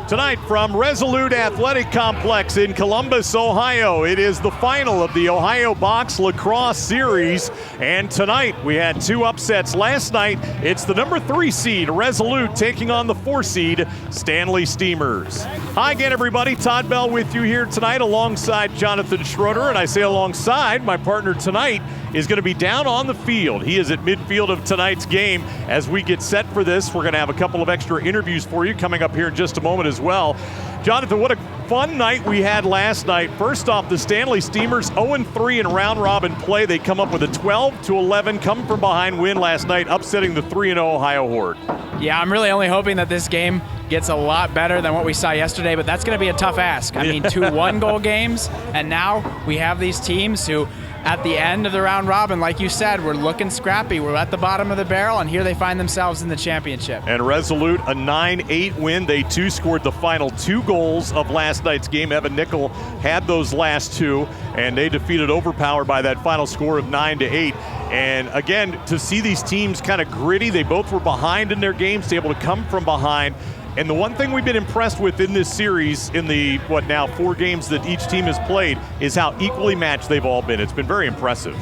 Tonight from Resolute Athletic Complex in Columbus, Ohio, it is the final of the Ohio Box Lacrosse Series. And tonight we had two upsets. Last night, it's the number 3 seed, Resolute, taking on the 4 seed, Stanley Steemers. Hi again, everybody. Todd Bell with you here tonight alongside Jonathan Schroeder. And I say alongside, my partner tonight is going to be down on the field. He is at midfield of tonight's game. As we get set for this, we're going to have a couple of extra interviews for you coming up here in just a moment as well. Jonathan, what a fun night we had last night. First off, the Stanley Steemers 0-3 in round robin play. They come up with a 12-11 come from behind win last night, upsetting the 3-0 Ohio Horde. Yeah, I'm really only hoping that this game gets a lot better than what we saw yesterday, but that's going to be a tough ask. I mean, 2 one-goal games, and now we have these teams who, at the end of the round robin, like you said, we're looking scrappy. We're at the bottom of the barrel, and here they find themselves in the championship. And Resolute, a 9-8 win. They too scored the final 2 goals of last night's game. Evan Nickel had those last 2, and they defeated Overpower by that final score of 9-8. And again, to see these teams kind of gritty, they both were behind in their games, to be able to come from behind. And the one thing we've been impressed with in this series, in the, 4 games that each team has played, is how equally matched they've all been. It's been very impressive.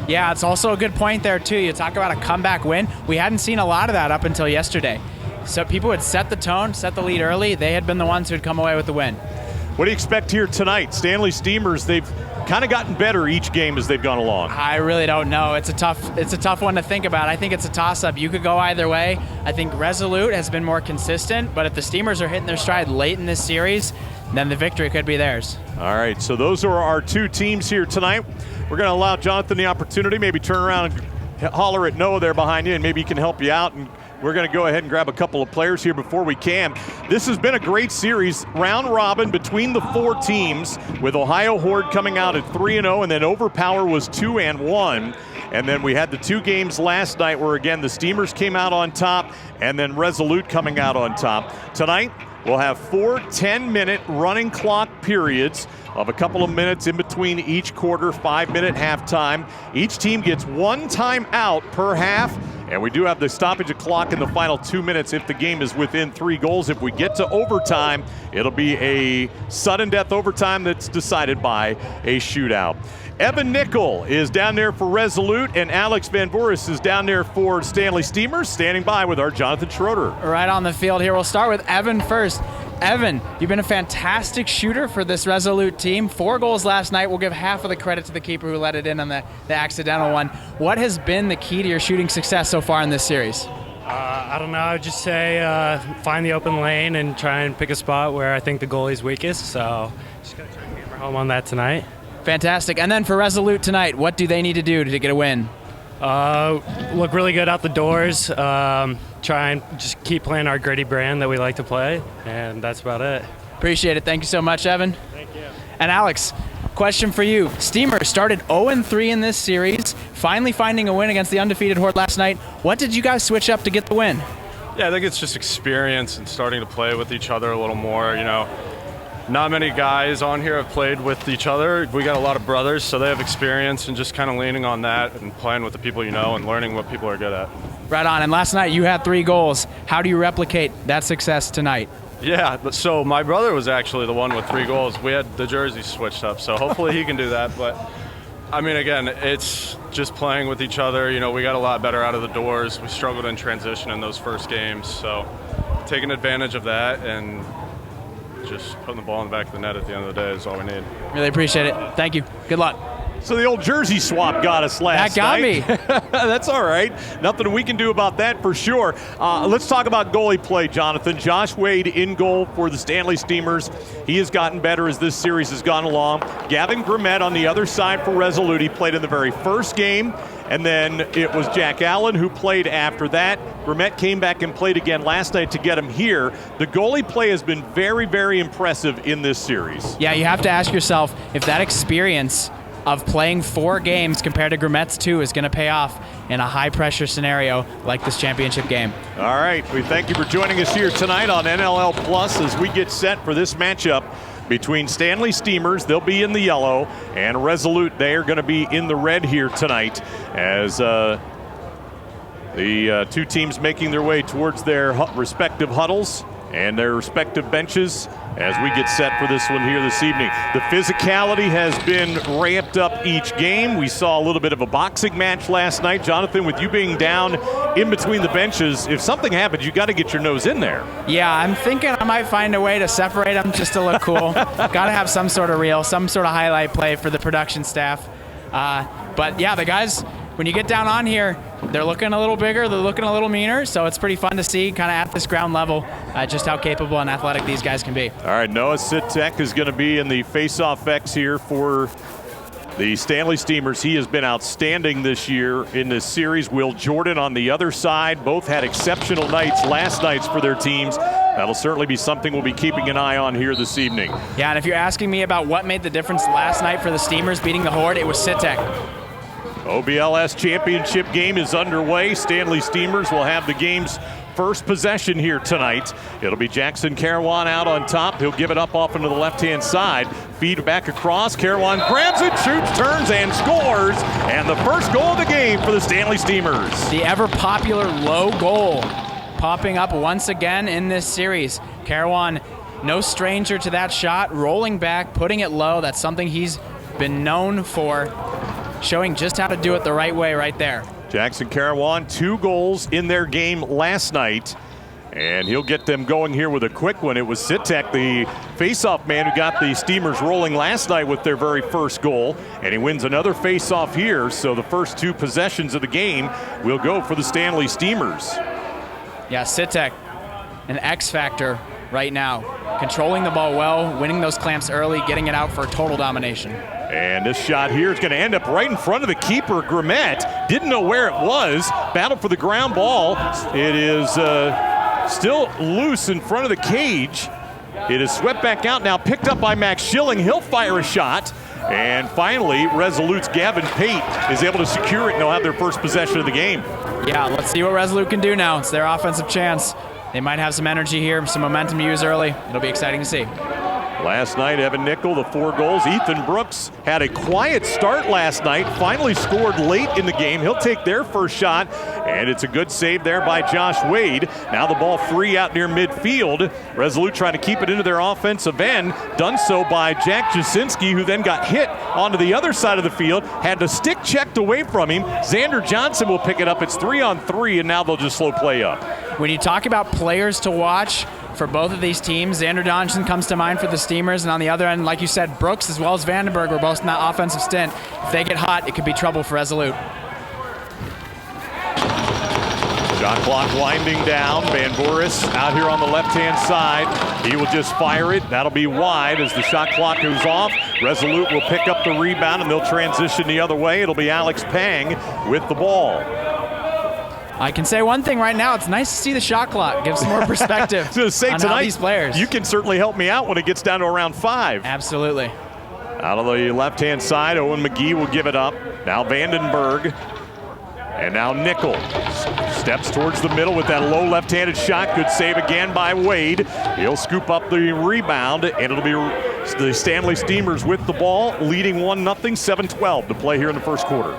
Yeah, it's also a good point there, too. You talk about a comeback win. We hadn't seen a lot of that up until yesterday. So people had set the tone, set the lead early. They had been the ones who had come away with the win. What do you expect here tonight? Stanley Steemers, they've kind of gotten better each game as they've gone along. I really don't know. It's a tough one to think about. I think it's a toss-up. You could go either way. I think Resolute has been more consistent, but if the Steemers are hitting their stride late in this series, then the victory could be theirs. All right, so those are our 2 teams here tonight. We're going to allow Jonathan the opportunity, maybe turn around and holler at Noah there behind you, and maybe he can help you out. And we're going to go ahead and grab a couple of players here before we can. This has been a great series, round robin between the 4 teams, with Ohio Horde coming out at 3-0, and then Overpower was 2-1. And then we had the 2 games last night where, again, the Steemers came out on top, and then Resolute coming out on top. Tonight, we'll have 4 10-minute running clock periods of a couple of minutes in between each quarter, 5-minute halftime. Each team gets 1 timeout per half. And we do have the stoppage of clock in the final 2 minutes if the game is within 3 goals. If we get to overtime, it'll be a sudden death overtime that's decided by a shootout. Evan Nickel is down there for Resolute, and Alex Van Voorhis is down there for Stanley Steemers, standing by with our Jonathan Schroeder. Right on the field here. We'll start with Evan first. Evan, you've been a fantastic shooter for this Resolute team. 4 goals last night. We'll give half of the credit to the keeper who let it in on the accidental one. What has been the key to your shooting success so far in this series? I don't know. I would just say find the open lane and try and pick a spot where I think the goalie's weakest. So just going to try and hammer home on that tonight. Fantastic. And then for Resolute tonight, what do they need to do to get a win? Look really good out the doors. Try and just keep playing our gritty brand that we like to play, and that's about it. Appreciate it. Thank you so much, Evan. Thank you. And Alex, question for you. Steemers started 0-3 in this series, finally finding a win against the undefeated Horde last night. What did you guys switch up to get the win? Yeah, I think it's just experience and starting to play with each other a little more. You know, not many guys on here have played with each other. We got a lot of brothers, so they have experience, and just kind of leaning on that and playing with the people you know and learning what people are good at. Right on. And last night you had 3 goals. How do you replicate that success tonight? Yeah, so my brother was actually the one with 3 goals. We had the jerseys switched up, so hopefully he can do that. But, I mean, again, it's just playing with each other. You know, we got a lot better out of the doors. We struggled in transition in those first games, so taking advantage of that and just putting the ball in the back of the net at the end of the day is all we need. Really appreciate it. Thank you. Good luck. So the old jersey swap got us last night. That got me. That's all right. Nothing we can do about that for sure. Let's talk about goalie play, Jonathan. Josh Wade in goal for the Stanley Steemers. He has gotten better as this series has gone along. Gavin Grimmett on the other side for Resolute. He played in the very first game, and then it was Jack Allen who played after that. Grimmett came back and played again last night to get him here. The goalie play has been very, very impressive in this series. Yeah, you have to ask yourself if that experience of playing 4 games compared to Grimmett's 2 is going to pay off in a high-pressure scenario like this championship game. All right, we thank you for joining us here tonight on NLL Plus as we get set for this matchup between Stanley Steemers, they'll be in the yellow, and Resolute, they are going to be in the red here tonight as the 2 teams making their way towards their respective huddles. and their respective benches as we get set for this one here this evening. The physicality has been ramped up each game. We saw a little bit of a boxing match last night. Jonathan, with you being down in between the benches, if something happens, you got to get your nose in there. Yeah, I'm thinking I might find a way to separate them just to look cool. Got to have some sort of reel, some sort of highlight play for the production staff. But yeah, the guys, when you get down on here, they're looking a little bigger, they're looking a little meaner, so it's pretty fun to see kind of at this ground level just how capable and athletic these guys can be. All right, Noah Sitek is going to be in the face-off X here for the Stanley Steemers. He has been outstanding this year in this series. Will Jordan on the other side. Both had exceptional nights last nights for their teams. That'll certainly be something we'll be keeping an eye on here this evening. Yeah, and if you're asking me about what made the difference last night for the Steemers beating the Horde, it was Sitek. OBLS championship game is underway. Stanley Steemers will have the game's first possession here tonight. It'll be Jackson Carawan out on top. He'll give it up off into the left-hand side. Feed back across. Carawan grabs it, shoots, turns, and scores. And the first goal of the game for the Stanley Steemers. The ever-popular low goal popping up once again in this series. Carawan, no stranger to that shot, rolling back, putting it low. That's something he's been known for, showing just how to do it the right way right there. Jackson Carawan, 2 goals in their game last night, and he'll get them going here with a quick one. It was Sitek, the face-off man, who got the Steemers rolling last night with their very first goal, and he wins another face-off here, so the first 2 possessions of the game will go for the Stanley Steemers. Yeah, Sitek, an X factor right now, controlling the ball well, winning those clamps early, getting it out for total domination. And this shot here is going to end up right in front of the keeper, Grimmett. Didn't know where it was. Battle for the ground ball. It is still loose in front of the cage. It is swept back out now, picked up by Max Schilling. He'll fire a shot. And finally, Resolute's Gavin Pate is able to secure it, and they'll have their first possession of the game. Yeah, let's see what Resolute can do now. It's their offensive chance. They might have some energy here, some momentum to use early. It'll be exciting to see. Last night, Evan Nickel, the 4 goals. Ethan Brooks had a quiet start last night, finally scored late in the game. He'll take their first shot, and it's a good save there by Josh Wade. Now the ball free out near midfield. Resolute trying to keep it into their offensive end. Done so by Jack Jasinski, who then got hit onto the other side of the field. Had the stick checked away from him. Xander Johnson will pick it up. It's 3-on-3, and now they'll just slow play up. When you talk about players to watch for both of these teams, Xander Johnson comes to mind for the Steemers, and on the other end, like you said, Brooks as well as Vandenberg were both in that offensive stint. If they get hot, it could be trouble for Resolute. Shot clock winding down. Van Boris out here on the left-hand side. He will just fire it. That'll be wide as the shot clock goes off. Resolute will pick up the rebound, and they'll transition the other way. It'll be Alex Pang with the ball. I can say one thing right now. It's nice to see the shot clock. Give some more perspective on tonight, how these players. You can certainly help me out when it gets down to around 5. Absolutely. Out of the left-hand side, Owen McGee will give it up. Now Vandenberg. And now Nickel steps towards the middle with that low left-handed shot. Good save again by Wade. He'll scoop up the rebound, and it'll be the Stanley Steemers with the ball, leading 1-0, 7-12 to play here in the first quarter.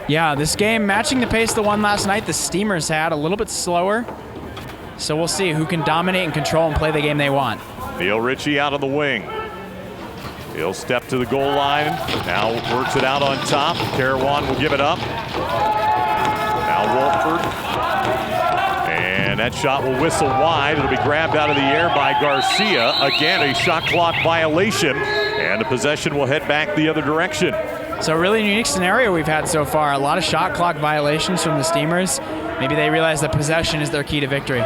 Yeah, this game matching the pace the one last night the Steemers had, a little bit slower. So we'll see who can dominate and control and play the game they want. Neil Ritchie out of the wing. He'll step to the goal line. Now works it out on top. Carawan will give it up. Now Wolford. And that shot will whistle wide. It'll be grabbed out of the air by Garcia. Again, a shot clock violation. And the possession will head back the other direction. So a really unique scenario we've had so far. A lot of shot clock violations from the Steemers. Maybe they realize that possession is their key to victory.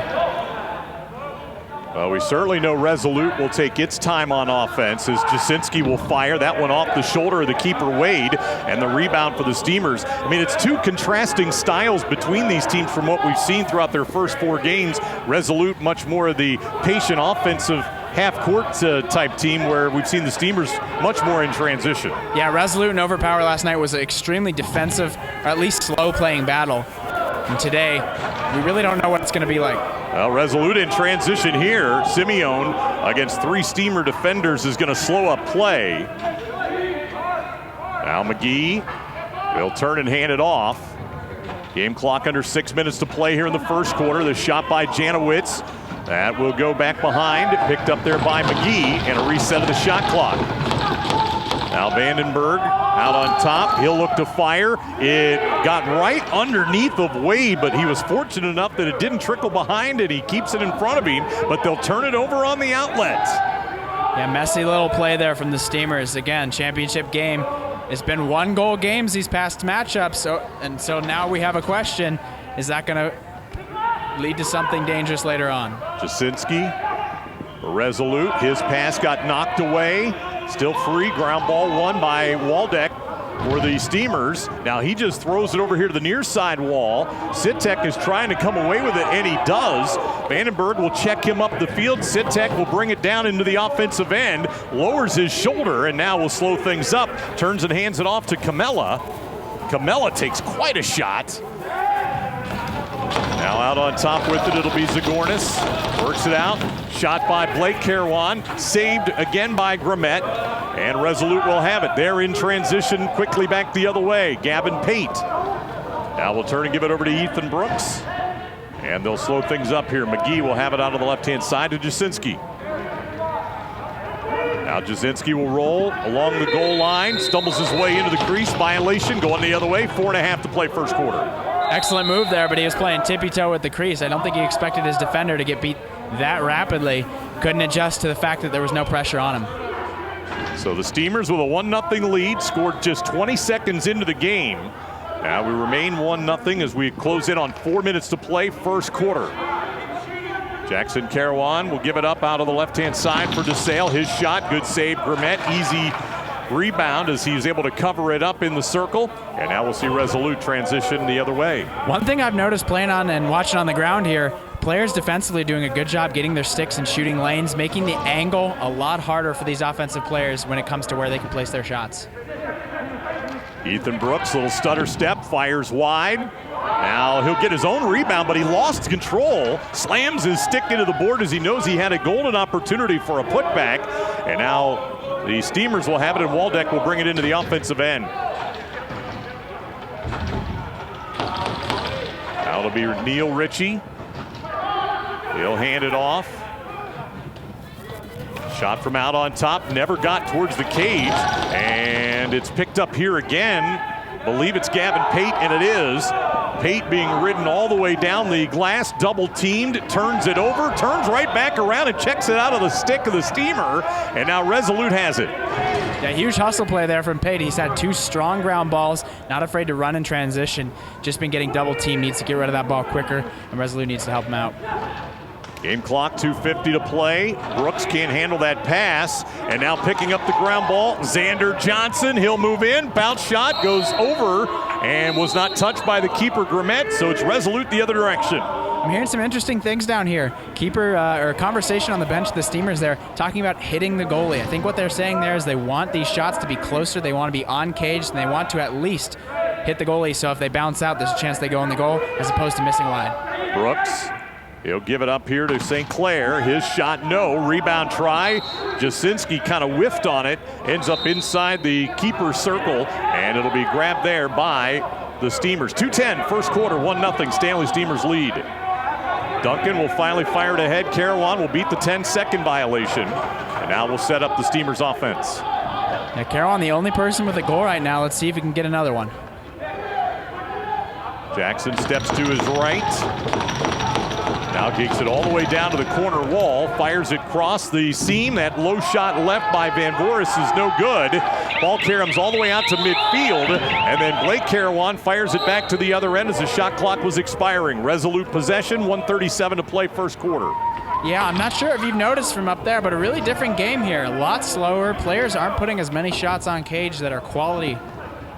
Well, we certainly know Resolute will take its time on offense as Jasinski will fire that one off the shoulder of the keeper Wade, and the rebound for the Steemers. I mean, it's 2 contrasting styles between these teams from what we've seen throughout their first 4 games. Resolute much more of the patient offensive half-court type team, where we've seen the Steemers much more in transition. Yeah, Resolute and Overpower last night was an extremely defensive, or at least slow-playing battle. And today, we really don't know what it's going to be like. Well, Resolute in transition here. Simeone against 3 Steamer defenders is going to slow up play. Now McGee will turn and hand it off. Game clock under 6 minutes to play here in the first quarter. The shot by Janowitz. That will go back behind. Picked up there by McGee, and a reset of the shot clock. Now Vandenberg out on top. He'll look to fire. It got right underneath of Wade, but he was fortunate enough that it didn't trickle behind, and he keeps it in front of him, but they'll turn it over on the outlet. Yeah, messy little play there from the Steemers. Again, championship game. It's been 1-goal games these past matchups, so now we have a question. Is that going to lead to something dangerous later on? Jasinski, Resolute. His pass got knocked away. Still free. Ground ball won by Waldeck for the Steemers. Now he just throws it over here to the near side wall. Sitek is trying to come away with it, and he does. Vandenberg will check him up the field. Sitek will bring it down into the offensive end, lowers his shoulder, and now will slow things up. Turns and hands it off to Camella. Camella takes quite a shot. Now out on top with it, it'll be Zagornis. Works it out. Shot by Blake Caruan. Saved again by Grimmett. And Resolute will have it. They're in transition quickly back the other way. Gavin Pate. Now we'll turn and give it over to Ethan Brooks. And they'll slow things up here. McGee will have it out of the left-hand side to Jasinski. Now Jasinski will roll along the goal line. Stumbles his way into the crease. Violation going the other way. 4.5 to play first quarter. Excellent move there, but he was playing tippy-toe with the crease. I don't think he expected his defender to get beat that rapidly. Couldn't adjust to the fact that there was no pressure on him. So the Steemers with a 1-0 lead, scored just 20 seconds into the game. Now we remain 1-0 as we close in on 4 minutes to play first quarter. Jackson Caruan will give it up out of the left-hand side for DeSalle. His shot, good save. Grimmett, easy rebound as he was able to cover it up in the circle. And now we'll see Resolute transition the other way. One thing I've noticed playing on and watching on the ground here, players defensively doing a good job getting their sticks and shooting lanes, making the angle a lot harder for these offensive players when it comes to where they can place their shots. Ethan Brooks, little stutter step, fires wide. Now he'll get his own rebound, but he lost control. Slams his stick into the board as he knows he had a golden opportunity for a putback. And now the Steemers will have it, and Waldeck will bring it into the offensive end. Now it'll be Neil Ritchie. He'll hand it off. Shot from out on top, never got towards the cage, and it's picked up here again. Believe it's Gavin Pate, and it is. Pate being ridden all the way down the glass, double teamed, turns it over, turns right back around and checks it out of the stick of the Steamer, and now Resolute has it. Yeah, huge hustle play there from Pate. He's had 2 strong ground balls, not afraid to run in transition, just been getting double teamed, needs to get rid of that ball quicker, and Resolute needs to help him out. Game clock, 2:50 to play. Brooks can't handle that pass, and now picking up the ground ball, Xander Johnson. He'll move in, bounce shot, goes over, and was not touched by the keeper, Grimmett, so it's Resolute the other direction. I'm hearing some interesting things down here. Keeper or conversation on the bench of the Steemers there, talking about hitting the goalie. I think what they're saying there is they want these shots to be closer, they want to be on cage, and they want to at least hit the goalie, so if they bounce out, there's a chance they go in the goal as opposed to missing wide. Brooks. He'll give it up here to St. Clair. His shot, no. Rebound try. Jasinski kind of whiffed on it. Ends up inside the keeper's circle, and it'll be grabbed there by the Steemers. 2:10, first quarter, 1-0. Stanley Steemers lead. Duncan will finally fire it ahead. Caruan will beat the 10-second violation. And now we'll set up the Steemers offense. Yeah, Caruan, the only person with a goal right now. Let's see if we can get another one. Jackson steps to his right. Now kicks it all the way down to the corner wall, fires it across the seam. That low shot left by Van Voorhis is no good. Ball caroms all the way out to midfield, and then Blake Caruan fires it back to the other end as the shot clock was expiring. Resolute possession, 1:37 to play first quarter. Yeah, I'm not sure if you've noticed from up there, but a really different game here. A lot slower. Players aren't putting as many shots on cage that are quality.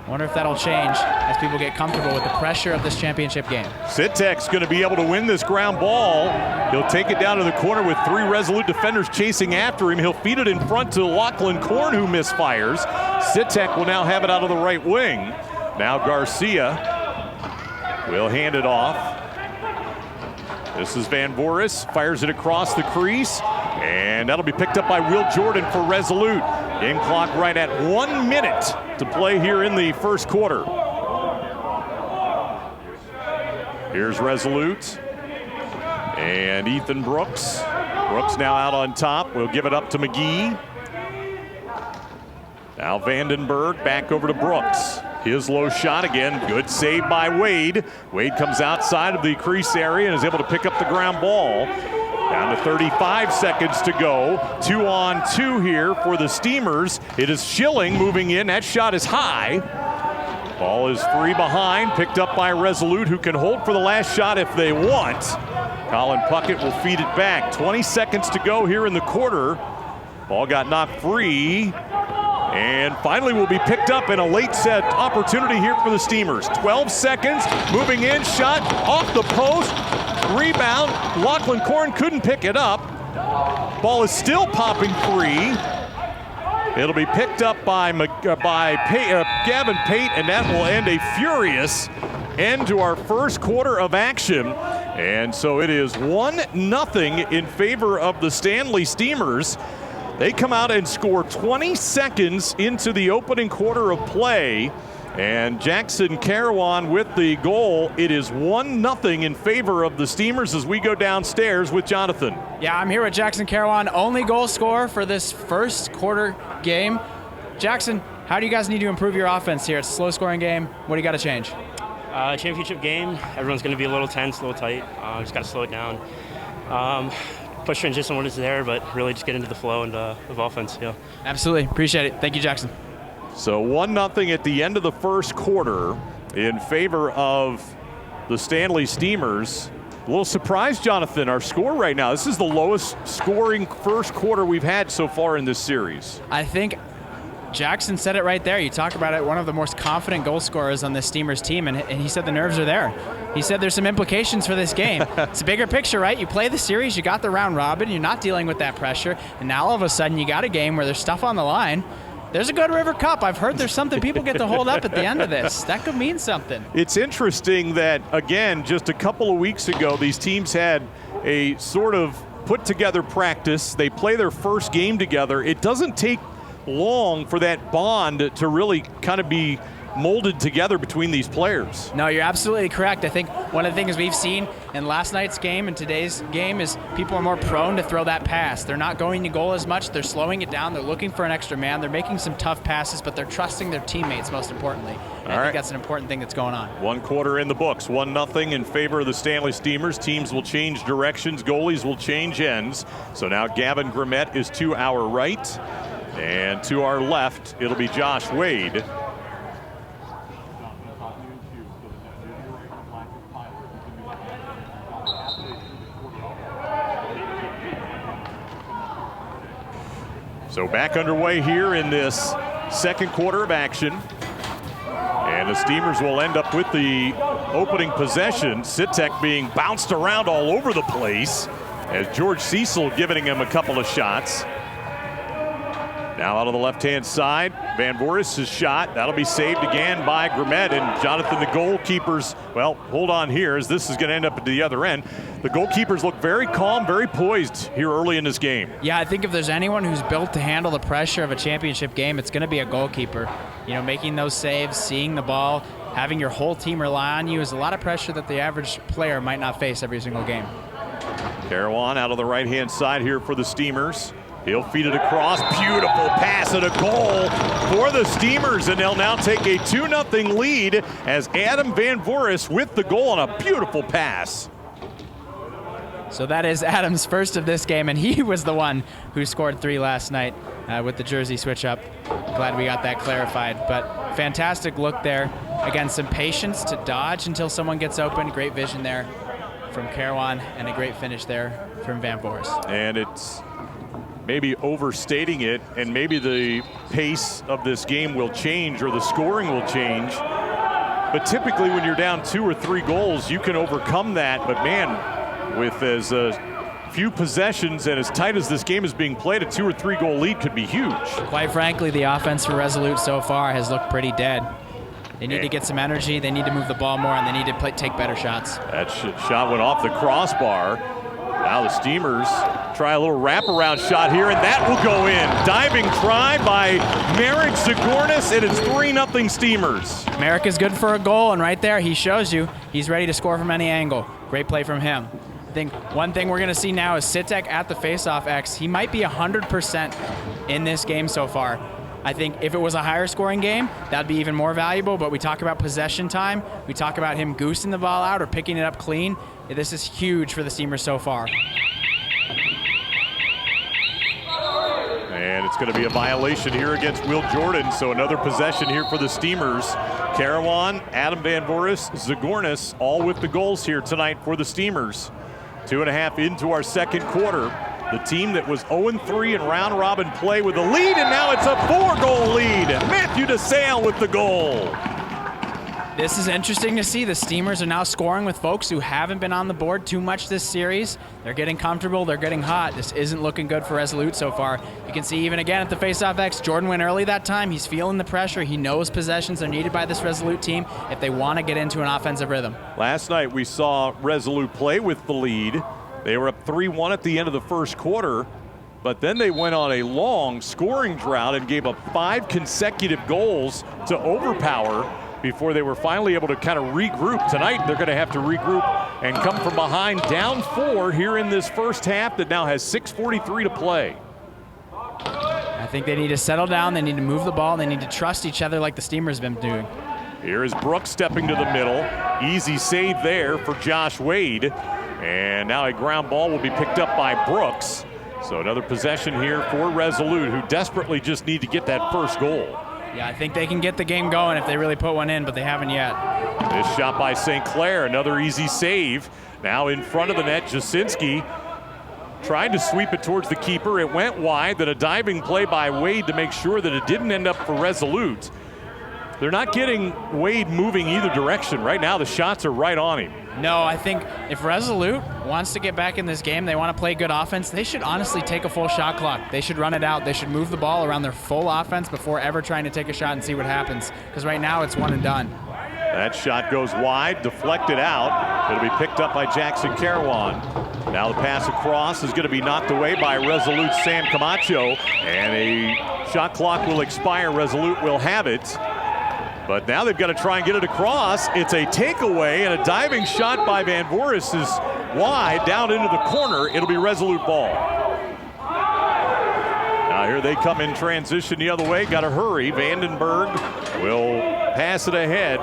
I wonder if that'll change as people get comfortable with the pressure of this championship game. Sitek's going to be able to win this ground ball. He'll take it down to the corner with 3 Resolute defenders chasing after him. He'll feed it in front to Lachlan Korn, who misfires. Sitek will now have it out of the right wing. Now Garcia will hand it off. This is Van Voorhis, fires it across the crease, and that'll be picked up by Will Jordan for Resolute. Game clock right at 1 minute to play here in the first quarter. Here's Resolute. And Ethan Brooks. Brooks now out on top. We'll give it up to McGee. Now Vandenberg back over to Brooks. His low shot again. Good save by Wade. Wade comes outside of the crease area and is able to pick up the ground ball. Down to 35 seconds to go. 2-on-2 here for the Steemers. It is Schilling moving in. That shot is high. Ball is free behind. Picked up by Resolute, who can hold for the last shot if they want. Colin Puckett will feed it back. 20 seconds to go here in the quarter. Ball got knocked free. And finally will be picked up in a late set opportunity here for the Steemers. 12 seconds, moving in, shot off the post, rebound. Lachlan Korn couldn't pick it up. Ball is still popping free. It'll be picked up by Gavin Pate, and that will end a furious end to our first quarter of action. And so it is 1-0 in favor of the Stanley Steemers. They come out and score 20 seconds into the opening quarter of play. And Jackson Carawan with the goal. It is 1-0 in favor of the Steemers as we go downstairs with Jonathan. Yeah, I'm here with Jackson Carawan, only goal scorer for this first quarter game. Jackson, how do you guys need to improve your offense here? It's a slow-scoring game. What do you got to change? Championship game, everyone's going to be a little tense, a little tight. Just got to slow it down. Push transition when it's there, but really just get into the flow and of offense. Yeah. Absolutely. Appreciate it. Thank you, Jackson. So 1-0 at the end of the first quarter in favor of the Stanley Steemers. A little surprised, Jonathan, our score right now. This is the lowest scoring first quarter we've had so far in this series. I think Jackson said it right there. You talk about it, one of the most confident goal scorers on the Steemers team, and he said the nerves are there. He said there's some implications for this game. It's a bigger picture, right? You play the series, you got the round robin, you're not dealing with that pressure, and now all of a sudden you got a game where there's stuff on the line. There's a good River Cup. I've heard there's something people get to hold up at the end of this. That could mean something. It's interesting that, again, just a couple of weeks ago, these teams had a sort of put-together practice. They play their first game together. It doesn't take long for that bond to really kind of be molded together between these players. No, you're absolutely correct. I think one of the things we've seen in last night's game and today's game is people are more prone to throw that pass. They're not going to goal as much. They're slowing it down. They're looking for an extra man. They're making some tough passes, but they're trusting their teammates most importantly. And I think that's an important thing that's going on. One quarter in the books. 1-0 in favor of the Stanley Steemers. Teams will change directions. Goalies will change ends. So now Gavin Grimmett is to our right. And to our left, it'll be Josh Wade. So back underway here in this second quarter of action. And the Steemers will end up with the opening possession. Sitek being bounced around all over the place as George Cecil giving him a couple of shots. Now out on the left-hand side, Van Voorhis' shot. That'll be saved again by Grimmett. And Jonathan, the goalkeepers, well, hold on here as this is going to end up at the other end. The goalkeepers look very calm, very poised here early in this game. Yeah, I think if there's anyone who's built to handle the pressure of a championship game, it's going to be a goalkeeper. You know, making those saves, seeing the ball, having your whole team rely on you is a lot of pressure that the average player might not face every single game. Carawan out of the right-hand side here for the Steemers. He'll feed it across. Beautiful pass and a goal for the Steemers, and they'll now take a 2-0 lead as Adam Van Voorhis with the goal on a beautiful pass. So that is Adam's first of this game, and he was the one who scored 3 last night with the jersey switch up. Glad we got that clarified, but fantastic look there. Again, some patience to dodge until someone gets open. Great vision there from Carawan, and a great finish there from Van Voorhis. And it's maybe overstating it, and maybe the pace of this game will change or the scoring will change. But typically when you're down 2 or 3 goals, you can overcome that. But man, with as few possessions and as tight as this game is being played, a 2 or 3 goal lead could be huge. Quite frankly, the offense for Resolute so far has looked pretty dead. They need to get some energy, they need to move the ball more, and they need to take better shots. That shot went off the crossbar. Now the Steamers try a little wraparound shot here, and that will go in. Diving try by Merrick Zagornis, and it's 3-0 Steamers. Merrick is good for a goal, and right there he shows you he's ready to score from any angle. Great play from him. I think one thing we're going to see now is Sitek at the faceoff X. He might be 100% in this game so far. I think if it was a higher scoring game, that'd be even more valuable, but we talk about possession time. We talk about him goosing the ball out or picking it up clean. This is huge for the Steamers so far. And it's going to be a violation here against Will Jordan, so another possession here for the Steamers. Carawan, Adam Van Voris, Zagornis, all with the goals here tonight for the Steamers. 2.5 into our second quarter. The team that was 0-3 in round robin play with a lead, and now it's a 4-goal lead. Matthew DeSale with the goal. This is interesting to see. The Steamers are now scoring with folks who haven't been on the board too much this series. They're getting comfortable, they're getting hot. This isn't looking good for Resolute so far. You can see even again at the faceoff X, Jordan went early that time. He's feeling the pressure. He knows possessions are needed by this Resolute team if they want to get into an offensive rhythm. Last night we saw Resolute play with the lead. They were up 3-1 at the end of the first quarter, but then they went on a long scoring drought and gave up 5 consecutive goals to Overpower before they were finally able to kind of regroup. Tonight they're going to have to regroup and come from behind down 4 here in this first half that now has 6:43 to play. I think they need to settle down, they need to move the ball, and they need to trust each other like the Steamers have been doing. Here is Brooks stepping to the middle. Easy save there for Josh Wade. And now a ground ball will be picked up by Brooks. So another possession here for Resolute, who desperately just need to get that first goal. Yeah, I think they can get the game going if they really put one in, but they haven't yet. This shot by St. Clair, another easy save. Now in front of the net, Jasinski tried to sweep it towards the keeper. It went wide, then a diving play by Wade to make sure that it didn't end up for Resolute. They're not getting Wade moving either direction. Right now, the shots are right on him. No, I think if Resolute wants to get back in this game, they want to play good offense, they should honestly take a full shot clock. They should run it out. They should move the ball around their full offense before ever trying to take a shot and see what happens. Because right now, it's one and done. That shot goes wide, deflected out. It'll be picked up by Jackson Carawan. Now the pass across is going to be knocked away by Resolute Sam Camacho. And a shot clock will expire. Resolute will have it. But now they've got to try and get it across. It's a takeaway, and a diving shot by Van Voris is wide down into the corner. It'll be Resolute ball. Now here they come in transition the other way. Got to hurry. Vandenberg will pass it ahead.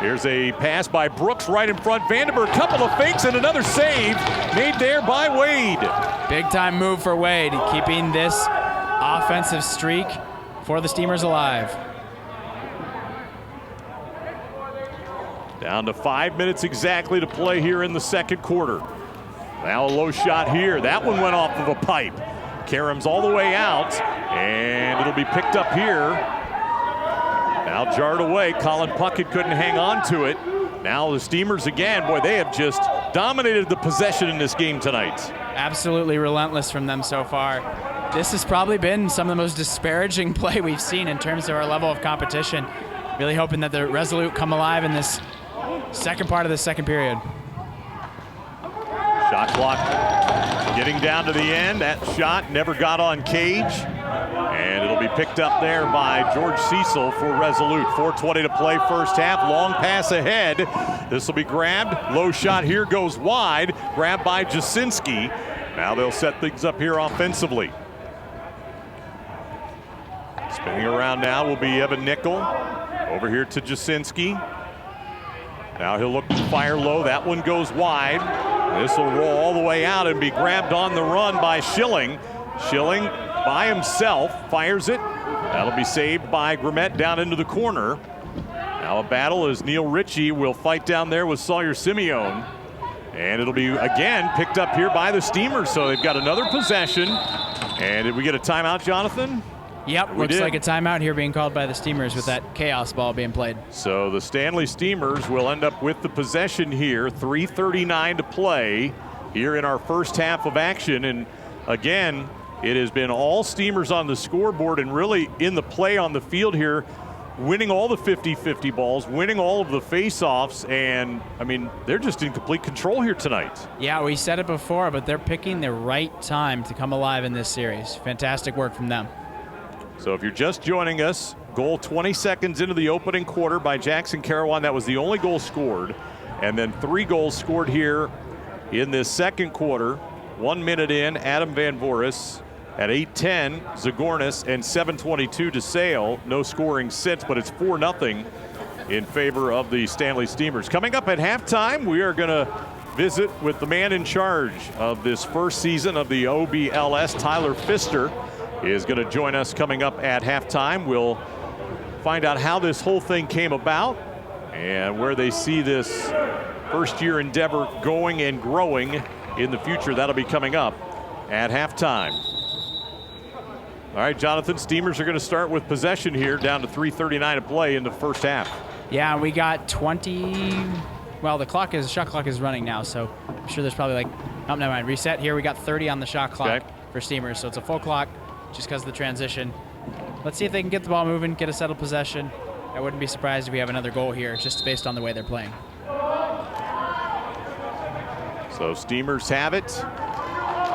Here's a pass by Brooks right in front. Vandenberg, couple of fakes and another save made there by Wade. Big time move for Wade, keeping this offensive streak for the Steamers alive. Down to 5 minutes exactly to play here in the second quarter. Now a low shot here. That one went off of a pipe. Karam's all the way out, and it'll be picked up here. Now jarred away. Colin Puckett couldn't hang on to it. Now the Steamers again. Boy, they have just dominated the possession in this game tonight. Absolutely relentless from them so far. This has probably been some of the most disparaging play we've seen in terms of our level of competition. Really hoping that the Resolute come alive in this second part of the second period. Shot clock getting down to the end. That shot never got on cage. And it'll be picked up there by George Cecil for Resolute. 4:20 to play first half. Long pass ahead. This will be grabbed. Low shot here goes wide. Grabbed by Jasinski. Now they'll set things up here offensively. Spinning around now will be Evan Nickel. Over here to Jasinski. Now he'll look to fire low. That one goes wide. This will roll all the way out and be grabbed on the run by Schilling. Schilling by himself fires it. That'll be saved by Grimmett down into the corner. Now a battle as Neil Ritchie will fight down there with Sawyer Simeone. And it'll be again picked up here by the Steamers. So they've got another possession. And did we get a timeout, Jonathan? Yep, looks like a timeout here being called by the Steamers with that chaos ball being played. So the Stanley Steamers will end up with the possession here. 3:39 to play here in our first half of action. And again, it has been all Steamers on the scoreboard and really in the play on the field here. winning all the 50-50 balls, winning all of the face-offs, and, I mean, they're just in complete control here tonight. Yeah, we said it before, but they're picking the right time to come alive in this series. Fantastic work from them. So if you're just joining us, goal 20 seconds into the opening quarter by Jackson Carawan. That was the only goal scored. And then 3 goals scored here in this second quarter. 1 minute in, Adam Van Voris. At 8:10, Zagornis, and 7:22 DeSale. No scoring since, but it's 4-0 in favor of the Stanley Steemers. Coming up at halftime, we are going to visit with the man in charge of this first season of the OBLS, Tyler Pfister, is going to join us coming up at halftime. We'll find out how this whole thing came about and where they see this first-year endeavor going and growing in the future. That'll be coming up at halftime. All right, Jonathan, Steemers are going to start with possession here, down to 3:39 to play in the first half. Yeah, we got 20. Well, shot clock is running now, so I'm sure there's probably like, oh, never mind, reset. Here we got 30 on the shot clock for Steemers, so it's a full clock just because of the transition. Let's see if they can get the ball moving, get a settled possession. I wouldn't be surprised if we have another goal here, just based on the way they're playing. So Steemers have it.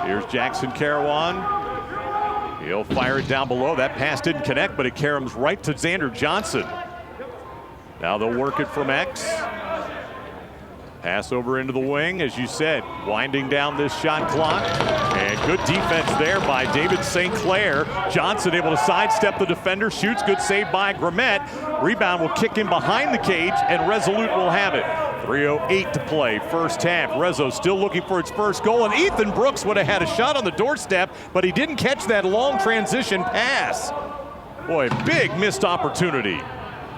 Here's Jackson Carawan. He'll fire it down below. That pass didn't connect, but it caroms right to Xander Johnson. Now they'll work it from X. Pass over into the wing, as you said, winding down this shot clock. And good defense there by David St. Clair. Johnson able to sidestep the defender, shoots, good save by Grimmett. Rebound will kick in behind the cage, and Resolute will have it. 3:08 to play, first half. Rezo still looking for its first goal, and Ethan Brooks would have had a shot on the doorstep, but he didn't catch that long transition pass. Boy, big missed opportunity.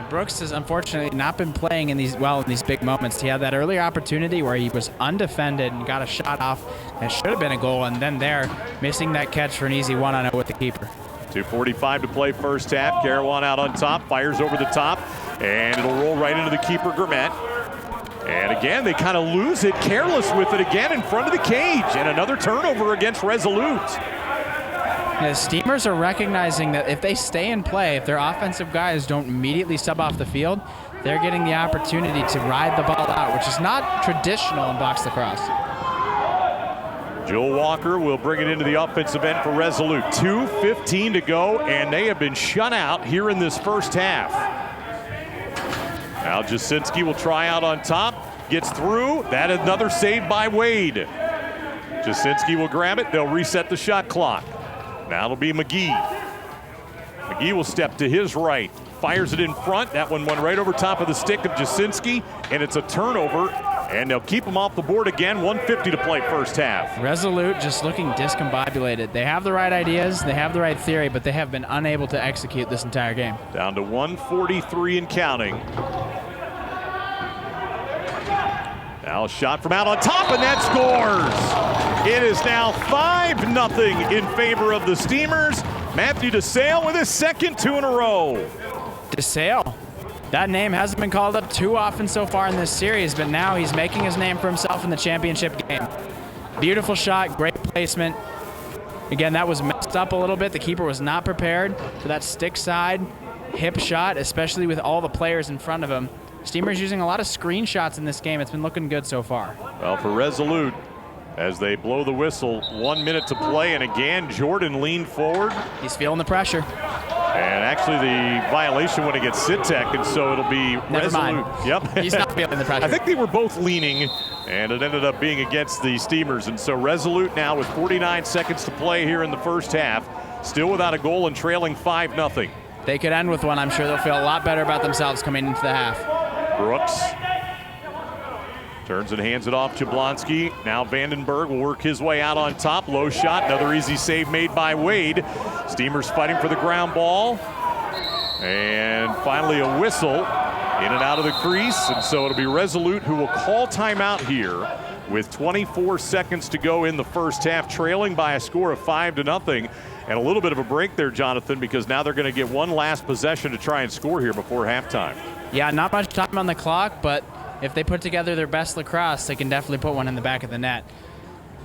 Brooks has unfortunately not been playing in these big moments. He had that earlier opportunity where he was undefended and got a shot off and should have been a goal, and then there, missing that catch for an easy 1-on-0 with the keeper. 2:45 to play first half. Carawan out on top, fires over the top, and it'll roll right into the keeper, Grimmett. And again, they kind of lose it, careless with it again in front of the cage, and another turnover against Resolute. The Steemers are recognizing that if they stay in play, if their offensive guys don't immediately sub off the field, they're getting the opportunity to ride the ball out, which is not traditional in box lacrosse. Joel Walker will bring it into the offensive end for Resolute. 2:15 to go, and they have been shut out here in this first half. Now Jasinski will try out on top, gets through. That is another save by Wade. Jasinski will grab it. They'll reset the shot clock. Now it'll be McGee. McGee will step to his right, fires it in front. That one went right over top of the stick of Jasinski, and it's a turnover, and they'll keep him off the board again. 1:50 to play first half. Resolute just looking discombobulated. They have the right ideas, they have the right theory, but they have been unable to execute this entire game. Down to 1:43 and counting. Now a shot from out on top, and that scores! It is now 5-0 in favor of the Steemers. Matthew DeSale with his second 2 in a row. DeSale, that name hasn't been called up too often so far in this series, but now he's making his name for himself in the championship game. Beautiful shot, great placement. Again, that was messed up a little bit. The keeper was not prepared for that stick side hip shot, especially with all the players in front of him. Steemers using a lot of screen shots in this game. It's been looking good so far. Well, for Resolute, as they blow the whistle, 1 minute to play, and again, Jordan leaned forward. He's feeling the pressure. And actually the violation went against Sitek, and so it'll be Never Resolute. mind. Yep. He's not feeling the pressure. I think they were both leaning, and it ended up being against the Steemers. And so Resolute now with 49 seconds to play here in the first half, still without a goal and trailing 5-0. They could end with one. I'm sure they'll feel a lot better about themselves coming into the half. Brooks turns and hands it off. Jablonski. Now Vandenberg will work his way out on top. Low shot. Another easy save made by Wade. Steemers fighting for the ground ball. And finally a whistle in and out of the crease. And so it'll be Resolute who will call timeout here with 24 seconds to go in the first half, trailing by a score of 5-0. And a little bit of a break there, Jonathan, because now they're going to get one last possession to try and score here before halftime. Yeah, not much time on the clock, but if they put together their best lacrosse, they can definitely put one in the back of the net.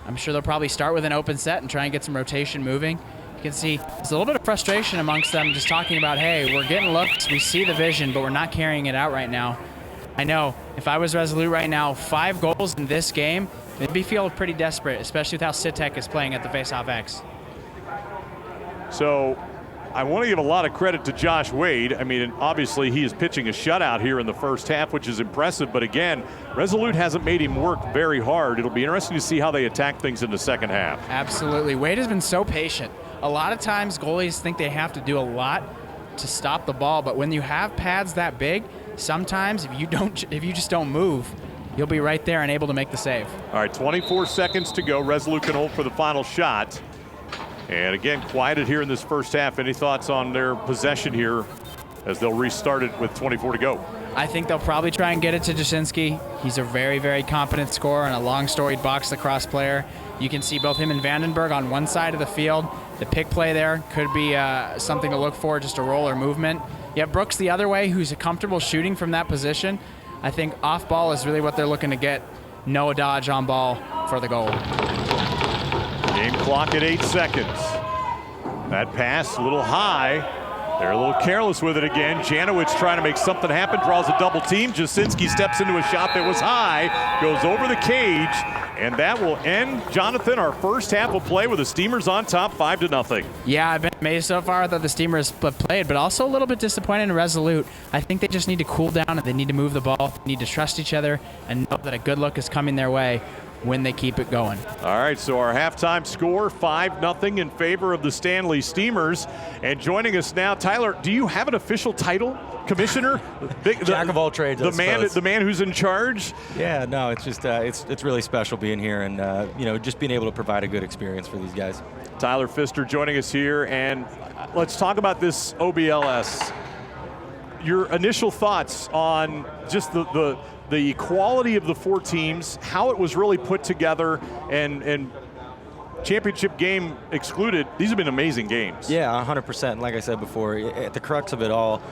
I'm sure they'll probably start with an open set and try and get some rotation moving. You can see there's a little bit of frustration amongst them just talking about, hey, we're getting looks, we see the vision, but we're not carrying it out right now. I know if I was Resolute right now, 5 goals in this game, it'd be feel pretty desperate, especially with how Sitek is playing at the faceoff X. So I want to give a lot of credit to Josh Wade. I mean, obviously he is pitching a shutout here in the first half, which is impressive. But again, Resolute hasn't made him work very hard. It'll be interesting to see how they attack things in the second half. Absolutely. Wade has been so patient. A lot of times goalies think they have to do a lot to stop the ball, but when you have pads that big, sometimes if you just don't move, you'll be right there and able to make the save. All right, 24 seconds to go. Resolute can hold for the final shot. And again, quieted here in this first half. Any thoughts on their possession here as they'll restart it with 24 to go? I think they'll probably try and get it to Jasinski. He's a very, very competent scorer and a long-storied box lacrosse player. You can see both him and Vandenberg on one side of the field. The pick play there could be something to look for, just a roll or movement. You have Brooks the other way, who's comfortable shooting from that position. I think off ball is really what they're looking to get. No dodge on ball for the goal. Game clock at 8 seconds. That pass a little high. They're a little careless with it again. Janowicz trying to make something happen, draws a double team. Jasinski steps into a shot that was high, goes over the cage, and that will end, Jonathan, our first half of play with the Steemers on top 5-0. Yeah, I've been amazed so far that the Steemers have played, but also a little bit disappointed in Resolute. I think they just need to cool down and they need to move the ball, need to trust each other, and know that a good look is coming their way when they keep it going. All right, so our halftime score, 5-0 in favor of the Stanley Steemers. And joining us now, Tyler, do you have an official title? Commissioner? Jack of all trades, the man who's in charge? Yeah, no, it's just, it's really special being here and, just being able to provide a good experience for these guys. Tyler Pfister joining us here, and let's talk about this OBLS. Your initial thoughts on just the quality of the 4 teams, how it was really put together, and championship game excluded. These have been amazing games. Yeah, 100%. Like I said before, at the crux of it all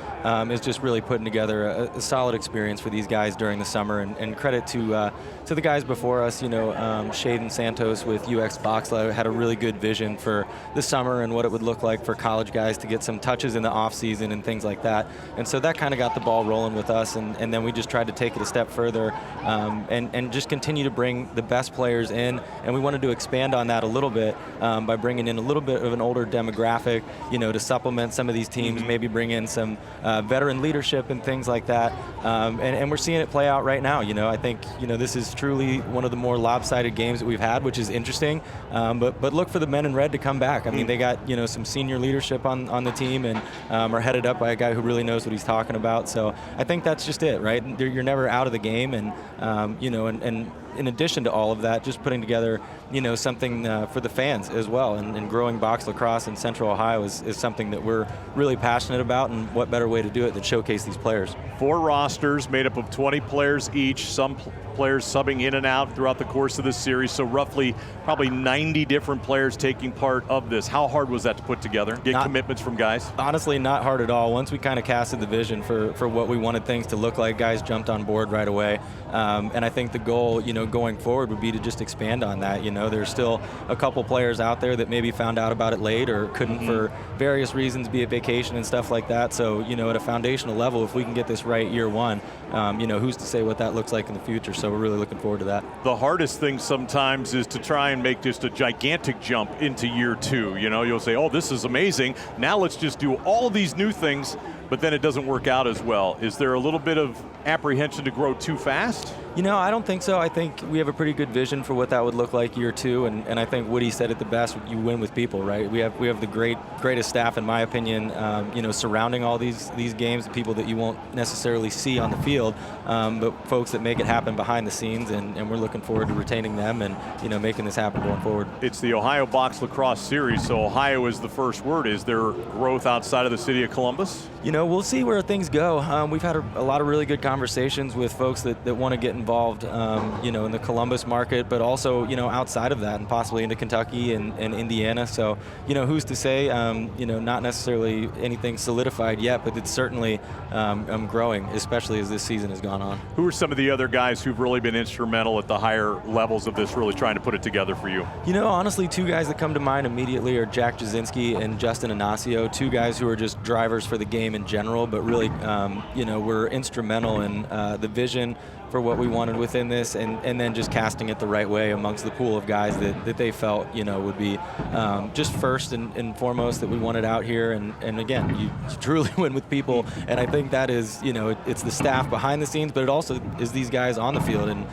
is just really putting together a solid experience for these guys during the summer. And credit to the guys before us. Shaden Santos with UX Box had a really good vision for the summer and what it would look like for college guys to get some touches in the off season and things like that. And so that kind of got the ball rolling with us. And then we just tried to take it a step further and just continue to bring the best players in. And we wanted to expand on that a little bit by bringing in a little bit of an older demographic, to supplement some of these teams, maybe bring in some veteran leadership and things like that. And we're seeing it play out right now. I think, this is truly one of the more lopsided games that we've had, which is interesting. But look for the men in red to come back. I mean, they got, some senior leadership on the team and are headed up by a guy who really knows what he's talking about. So I think that's just it, right? You're never out of the game. And, and in addition to all of that, just putting together, something for the fans as well. And growing box lacrosse in Central Ohio is something that we're really passionate about, and what better way to do it than showcase these players. 4 rosters made up of 20 players each, some players subbing in and out throughout the course of this series, so roughly probably 90 different players taking part of this. How hard was that to put together, get commitments from guys? Honestly, not hard at all. Once we kind of casted the vision for what we wanted things to look like, guys jumped on board right away. And I think the goal, going forward would be to just expand on that. There's still a couple players out there that maybe found out about it late or couldn't for various reasons, be it vacation and stuff like that. So, at a foundational level, if we can get this right year one, who's to say what that looks like in the future? So we're really looking forward to that. The hardest thing sometimes is to try and make just a gigantic jump into year 2. You'll say, oh, this is amazing. Now let's just do all these new things, but then it doesn't work out as well. Is there a little bit of apprehension to grow too fast? I don't think so. I think we have a pretty good vision for what that would look like year 2, and I think Woody said it the best: you win with people, right? We have the greatest staff, in my opinion, surrounding all these games, the people that you won't necessarily see on the field, but folks that make it happen behind the scenes, and we're looking forward to retaining them and making this happen going forward. It's the Ohio Box Lacrosse Series, so Ohio is the first word. Is there growth outside of the city of Columbus? we'll see where things go. We've had a lot of really good conversations with folks that want to get involved, in the Columbus market, but also, outside of that and possibly into Kentucky and Indiana. So, who's to say, not necessarily anything solidified yet, but it's certainly growing, especially as this season has gone on. Who are some of the other guys who've really been instrumental at the higher levels of this, really trying to put it together for you? Honestly, two guys that come to mind immediately are Jack Jasinski and Justin Inacio, two guys who are just drivers for the game in general, but really, were instrumental in the vision for what we wanted within this, and then just casting it the right way amongst the pool of guys that they felt, would be just first and foremost that we wanted out here. And again, you truly win with people, and I think that is, it's the staff behind the scenes, but it also is these guys on the field, and,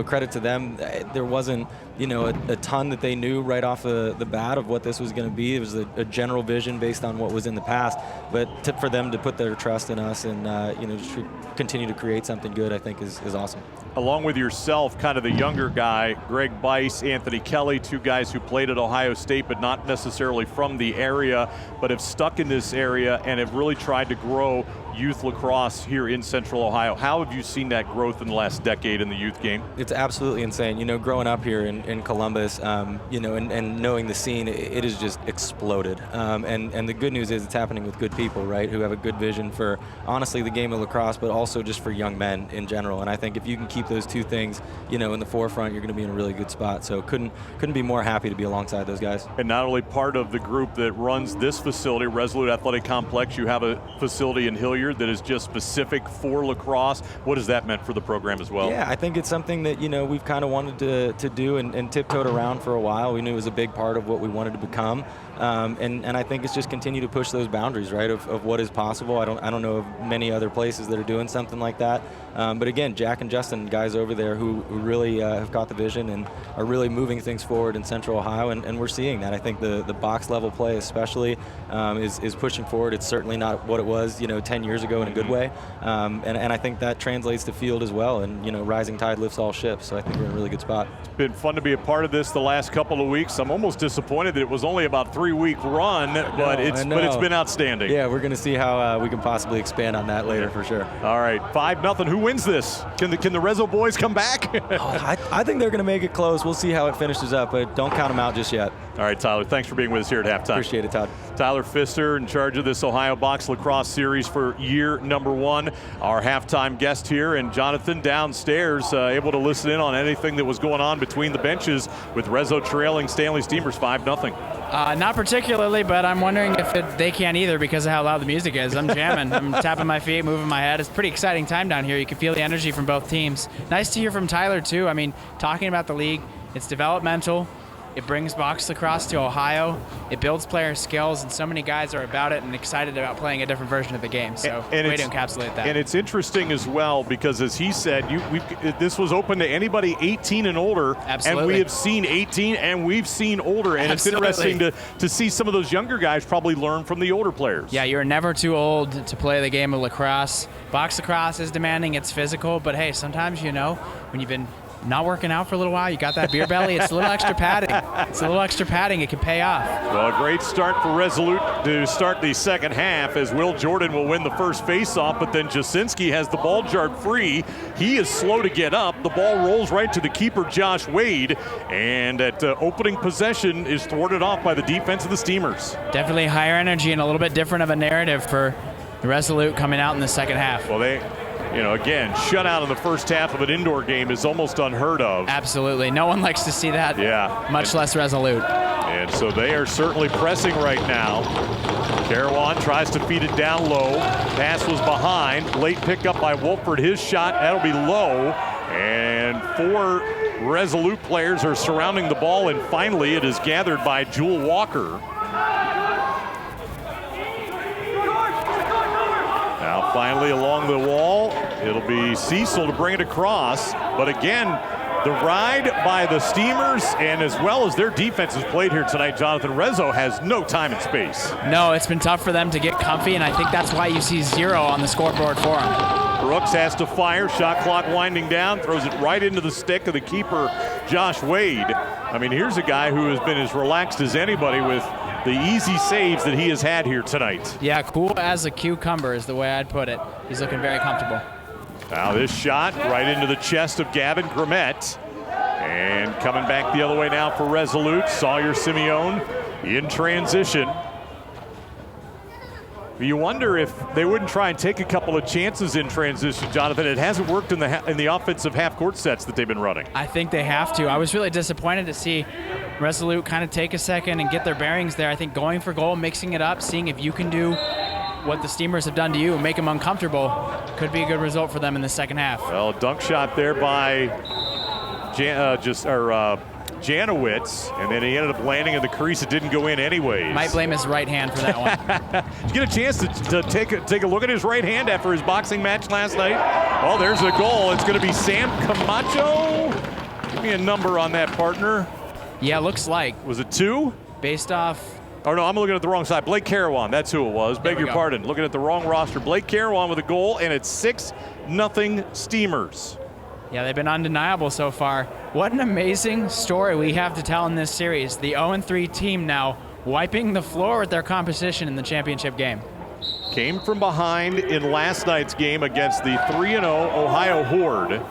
credit to them. There wasn't, a ton that they knew right off the bat of what this was going to be. It was a general vision based on what was in the past, but for them to put their trust in us and, just continue to create something good, I think is awesome. Along with yourself, kind of the younger guy, Greg Bice, Anthony Kelly, two guys who played at Ohio State, but not necessarily from the area, but have stuck in this area and have really tried to grow youth lacrosse here in Central Ohio. How have you seen that growth in the last decade in the youth game? It's absolutely insane. Growing up here in Columbus, and knowing the scene, it has just exploded. And the good news is it's happening with good people, right, who have a good vision for, honestly, the game of lacrosse, but also just for young men in general. And I think if you can keep those two things, in the forefront, you're going to be in a really good spot. So couldn't be more happy to be alongside those guys. And not only part of the group that runs this facility, Resolute Athletic Complex, you have a facility in Hilliard that is just specific for lacrosse. What has that meant for the program as well? Yeah, I think it's something that, we've kind of wanted to do and tiptoed around for a while. We knew it was a big part of what we wanted to become. And I think it's just continue to push those boundaries, right, of what is possible. I don't know of many other places that are doing something like that. But again, Jack and Justin, guys over there who really have caught the vision and are really moving things forward in Central Ohio, and we're seeing that. I think the box level play especially is pushing forward. It's certainly not what it was, 10 years ago in a good way. And I think that translates to field as well. And, rising tide lifts all ships. So I think we're in a really good spot. It's been fun to be a part of this the last couple of weeks. I'm almost disappointed that it was only about 3-week run, but it's been outstanding. Yeah, we're going to see how we can possibly expand on that later for sure. All right, 5-0. Who wins this? Can the Rezo boys come back? I think they're going to make it close. We'll see how it finishes up, but don't count them out just yet. All right, Tyler, thanks for being with us here at halftime. Appreciate it, Todd. Tyler Pfister in charge of this Ohio Box Lacrosse Series for year number 1. Our halftime guest here, and Jonathan downstairs able to listen in on anything that was going on between the benches with Rezo trailing Stanley Steemers 5-0. Not particularly, but I'm wondering if they can't either because of how loud the music is. I'm jamming. I'm tapping my feet, moving my head. It's a pretty exciting time down here. You can feel the energy from both teams. Nice to hear from Tyler, too. I mean, talking about the league, it's developmental. It brings box lacrosse to Ohio. It builds player skills, and so many guys are about it and excited about playing a different version of the game. So, way to encapsulate that. And it's interesting as well because, as he said, this was open to anybody 18 and older. Absolutely. And we have seen 18 and we've seen older. And Absolutely. It's interesting to see some of those younger guys probably learn from the older players. Yeah, you're never too old to play the game of lacrosse. Box lacrosse is demanding. It's physical. But, hey, sometimes, when you've been not working out for a little while, you got that beer belly, it's a little extra padding. It can pay off. Well, a great start for Resolute to start the second half as Will Jordan will win the first faceoff, but then Jasinski has the ball jarred free. He is slow to get up. The ball rolls right to the keeper, Josh Wade, and at opening possession is thwarted off by the defense of the Steemers. Definitely higher energy and a little bit different of a narrative for the Resolute coming out in the second half. Well, again, shutout in the first half of an indoor game is almost unheard of. Absolutely. No one likes to see that. Yeah. Much less Resolute. And so they are certainly pressing right now. Carawan tries to feed it down low. Pass was behind. Late pickup by Wolford. His shot, that'll be low. And 4 Resolute players are surrounding the ball, and finally it is gathered by Jewel Walker. Now finally along the wall, it'll be Cecil to bring it across. But again, the ride by the Steemers, and as well as their defense has played here tonight, Jonathan, Rezo has no time and space. No, it's been tough for them to get comfy, and I think that's why you see 0 on the scoreboard for them. Brooks has to fire. Shot clock winding down. Throws it right into the stick of the keeper, Josh Wade. I mean, here's a guy who has been as relaxed as anybody with the easy saves that he has had here tonight. Yeah, cool as a cucumber is the way I'd put it. He's looking very comfortable. Now this shot right into the chest of Gavin Grimmett. And coming back the other way now for Resolute, Sawyer Simeone in transition. You wonder if they wouldn't try and take a couple of chances in transition, Jonathan. It hasn't worked in the offensive half-court sets that they've been running. I think they have to. I was really disappointed to see Resolute kind of take a second and get their bearings there. I think going for goal, mixing it up, seeing if you can do what the Steemers have done to you and make them uncomfortable could be a good result for them in the second half. Well, a dunk shot there by Janowitz, and then he ended up landing in the crease. It didn't go in anyways. Might blame his right hand for that one. Did you get a chance to take a look at his right hand after his boxing match last night? Oh, there's a goal. It's going to be Sam Camacho. Give me a number on that, partner. Yeah, looks like. Was it 2? Based off. Oh, no, I'm looking at the wrong side. Blake Carawan, that's who it was. Beg your pardon. Looking at the wrong roster. Blake Carawan with a goal, and it's 6-0 Steemers. Yeah, they've been undeniable so far. What an amazing story we have to tell in this series. The 0-3 team now wiping the floor with their competition in the championship game. Came from behind in last night's game against the 3-0 Ohio Horde.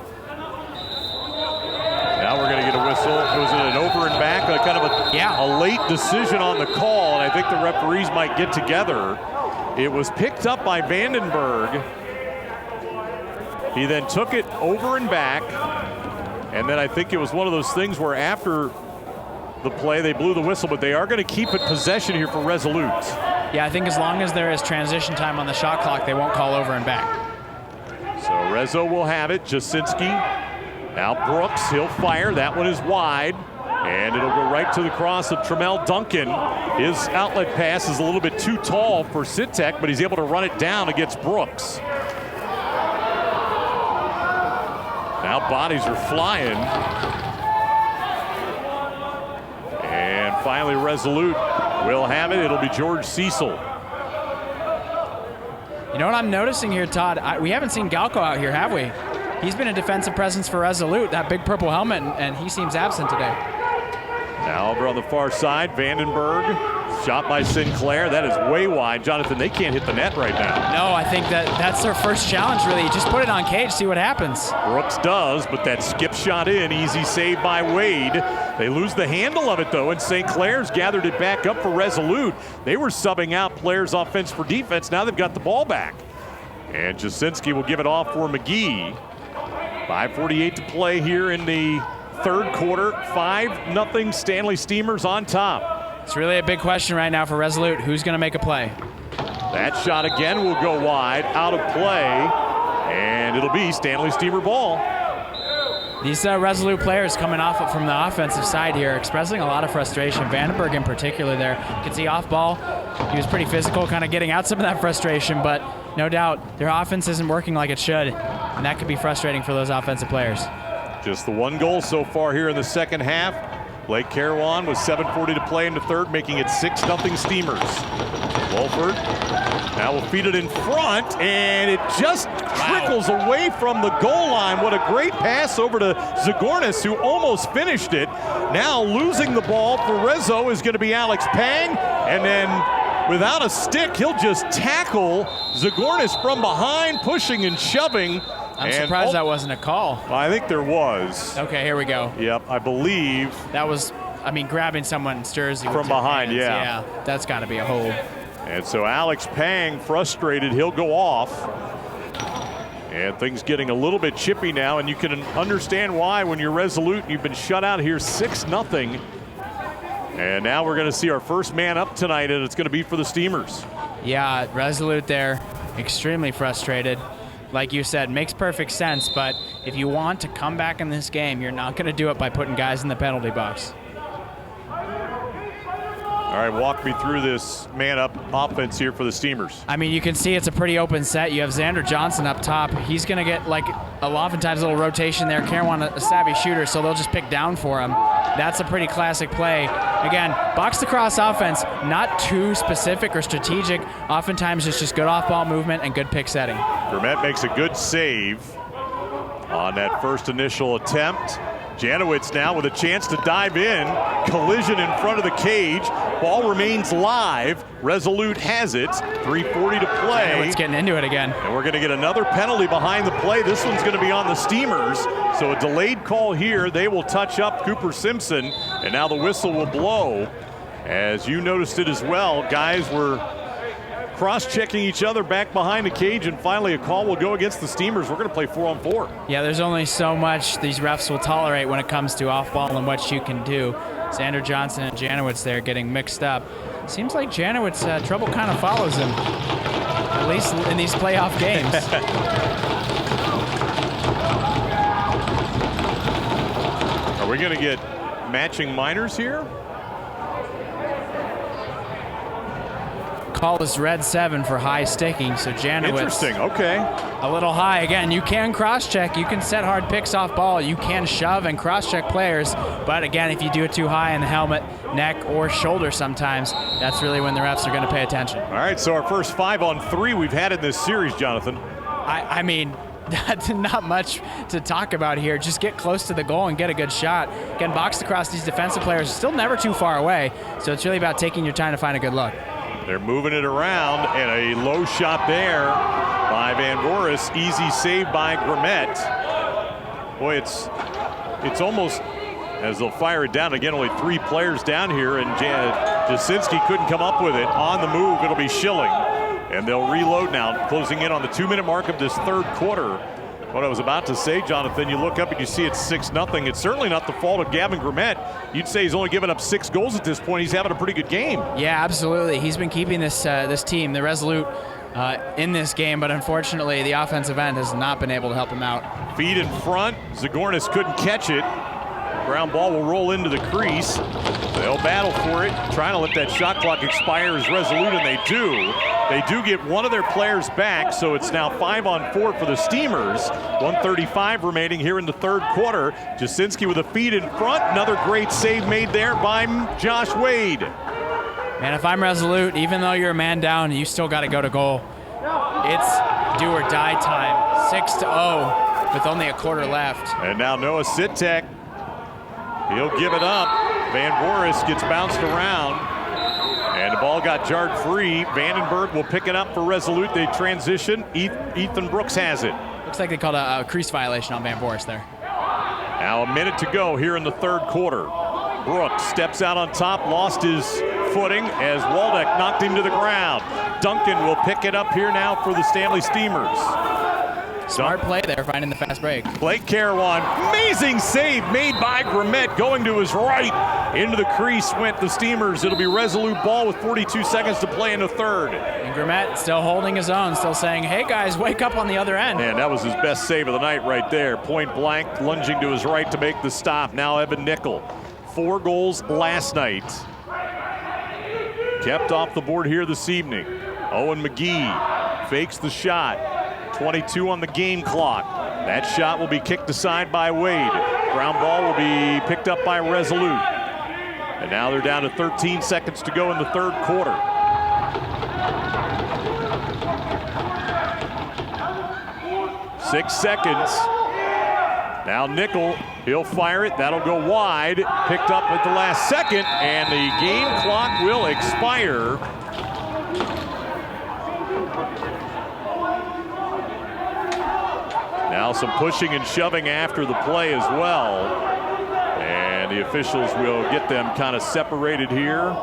Now we're going to get a whistle. Was it an over and back? Kind of a late decision on the call, and I think the referees might get together. It was picked up by Vandenberg. He then took it over and back, and then I think it was one of those things where after the play they blew the whistle, but they are going to keep it possession here for Resolute. Yeah, I think as long as there is transition time on the shot clock, they won't call over and back. So Rezo will have it. Jasinski. Now Brooks, he'll fire. That one is wide, and it'll go right to the cross of Tremel Duncan. His outlet pass is a little bit too tall for Sitek, but he's able to run it down against Brooks. Now bodies are flying. And finally Resolute will have it. It'll be George Cecil. You know what I'm noticing here, Todd? We haven't seen Galco out here, have we? He's been a defensive presence for Resolute, that big purple helmet, and he seems absent today. Now over on the far side, Vandenberg. Shot by Sinclair. That is way wide. Jonathan, they can't hit the net right now. No, I think that's their first challenge, really. Just put it on cage, see what happens. Brooks does, but that skip shot in. Easy save by Wade. They lose the handle of it, though, and St. Clair's gathered it back up for Resolute. They were subbing out players' offense for defense. Now they've got the ball back. And Jasinski will give it off for McGee. 5:48 to play here in the third quarter. 5-0 Stanley Steemers on top. It's really a big question right now for Resolute. Who's going to make a play? That shot again will go wide, out of play, and it'll be Stanley Steamer ball. These Resolute players coming off from the offensive side here, expressing a lot of frustration. Vandenberg in particular there. You can see off ball, he was pretty physical, kind of getting out some of that frustration, but no doubt their offense isn't working like it should, and that could be frustrating for those offensive players. Just the one goal so far here in the second half. Blake Carawan with 7:40 to play in the third, making it 6-0 Steemers. Wolford now will feed it in front, and it just trickles away from the goal line. What a great pass over to Zagornis, who almost finished it. Now losing the ball for Rezo is going to be Alex Pang, and then without a stick, he'll just tackle Zagornis from behind, pushing and shoving. I'm surprised that wasn't a call. I think there was. Okay, here we go. Yep, I believe. That was, grabbing someone's jersey from behind, hands. yeah. Yeah, that's got to be a hold. And so Alex Pang, frustrated, he'll go off. And things getting a little bit chippy now, and you can understand why when you're Resolute and you've been shut out here 6-0. And now we're going to see our first man up tonight, and it's going to be for the Steemers. Yeah, Resolute there, extremely frustrated. Like you said, makes perfect sense, but if you want to come back in this game, you're not going to do it by putting guys in the penalty box. All All right, walk me through this man-up offense here for the Steamers. I mean, you can see it's a pretty open set. You have Xander Johnson up top. He's going to get, like, oftentimes a little rotation there. Karen wants a savvy shooter, so they'll just pick down for him. That's a pretty classic play. Again, box lacrosse offense, not too specific or strategic. Oftentimes it's just good off-ball movement and good pick setting. Vermette makes a good save on that first initial attempt. Janowitz now with a chance to dive in. Collision in front of the cage. Ball remains live. Resolute has it. 3:40 to play. Janowitz getting into it again. And we're going to get another penalty behind the play. This one's going to be on the Steemers. So a delayed call here. They will touch up Cooper Simpson. And now the whistle will blow. As you noticed it as well, guys were cross-checking each other back behind the cage, and finally a call will go against the Steemers. We're going to play 4-on-4. Yeah, there's only so much these refs will tolerate when it comes to off-ball and what you can do. Xander Johnson and Janowitz there getting mixed up. Seems like Janowitz, trouble kind of follows him, at least in these playoff games. Are we going to get matching minors here? Call is red 7 for high sticking, so Janowitz. Interesting, okay. A little high. Again, you can cross-check. You can set hard picks off ball. You can shove and cross-check players. But again, if you do it too high in the helmet, neck, or shoulder sometimes, that's really when the refs are going to pay attention. All right, so our first 5-on-3 we've had in this series, Jonathan. I mean, that's not much to talk about here. Just get close to the goal and get a good shot. Again, box across these defensive players are still never too far away, so it's really about taking your time to find a good look. They're moving it around, and a low shot there by Van Voris. Easy save by Grimmett. Boy, it's almost as they'll fire it down again. Only 3 players down here, and Jasinski couldn't come up with it. On the move, it'll be Schilling, and they'll reload now, closing in on the 2-minute mark of this third quarter. What I was about to say, Jonathan, you look up and you see it's 6-0. It's certainly not the fault of Gavin Grimmett. You'd say he's only given up 6 goals at this point. He's having a pretty good game. Yeah, absolutely. He's been keeping this team, the Resolute, in this game, but unfortunately the offensive end has not been able to help him out. Feed in front. Zagornis couldn't catch it. Ground ball will roll into the crease. They'll battle for it, trying to let that shot clock expire as Resolute, and they do. They do get one of their players back, so it's now 5-on-4 for the Steemers. 1:35 remaining here in the third quarter. Jasinski with a feed in front. Another great save made there by Josh Wade. Man, if I'm Resolute, even though you're a man down, you still got to go to goal. It's do or die time. 6-0 with only a quarter left. And now Noah Sitek. He'll give it up. Van Voris gets bounced around. And the ball got jarred free. Vandenberg will pick it up for Resolute. They transition. Ethan Brooks has it. Looks like they called a crease violation on Van Voris there. Now a minute to go here in the third quarter. Brooks steps out on top, lost his footing as Waldeck knocked him to the ground. Duncan will pick it up here now for the Stanley Steemers. Smart play there, finding the fast break. Blake Carawan, amazing save made by Grimmett, going to his right. Into the crease went the Steemers. It'll be Resolute ball with 42 seconds to play in the third. And Grimmett still holding his own, still saying, hey guys, wake up on the other end. Man, that was his best save of the night right there. Point blank, lunging to his right to make the stop. Now Evan Nickel, 4 goals last night. Kept off the board here this evening. Owen McGee fakes the shot. 22 on the game clock. That shot will be kicked aside by Wade. Ground ball will be picked up by Resolute. And now they're down to 13 seconds to go in the third quarter. Six seconds. Now Nickel, he'll fire it. That'll go wide. Picked up at the last second, and the game clock will expire. Now some pushing and shoving after the play as well. And the officials will get them kind of separated here.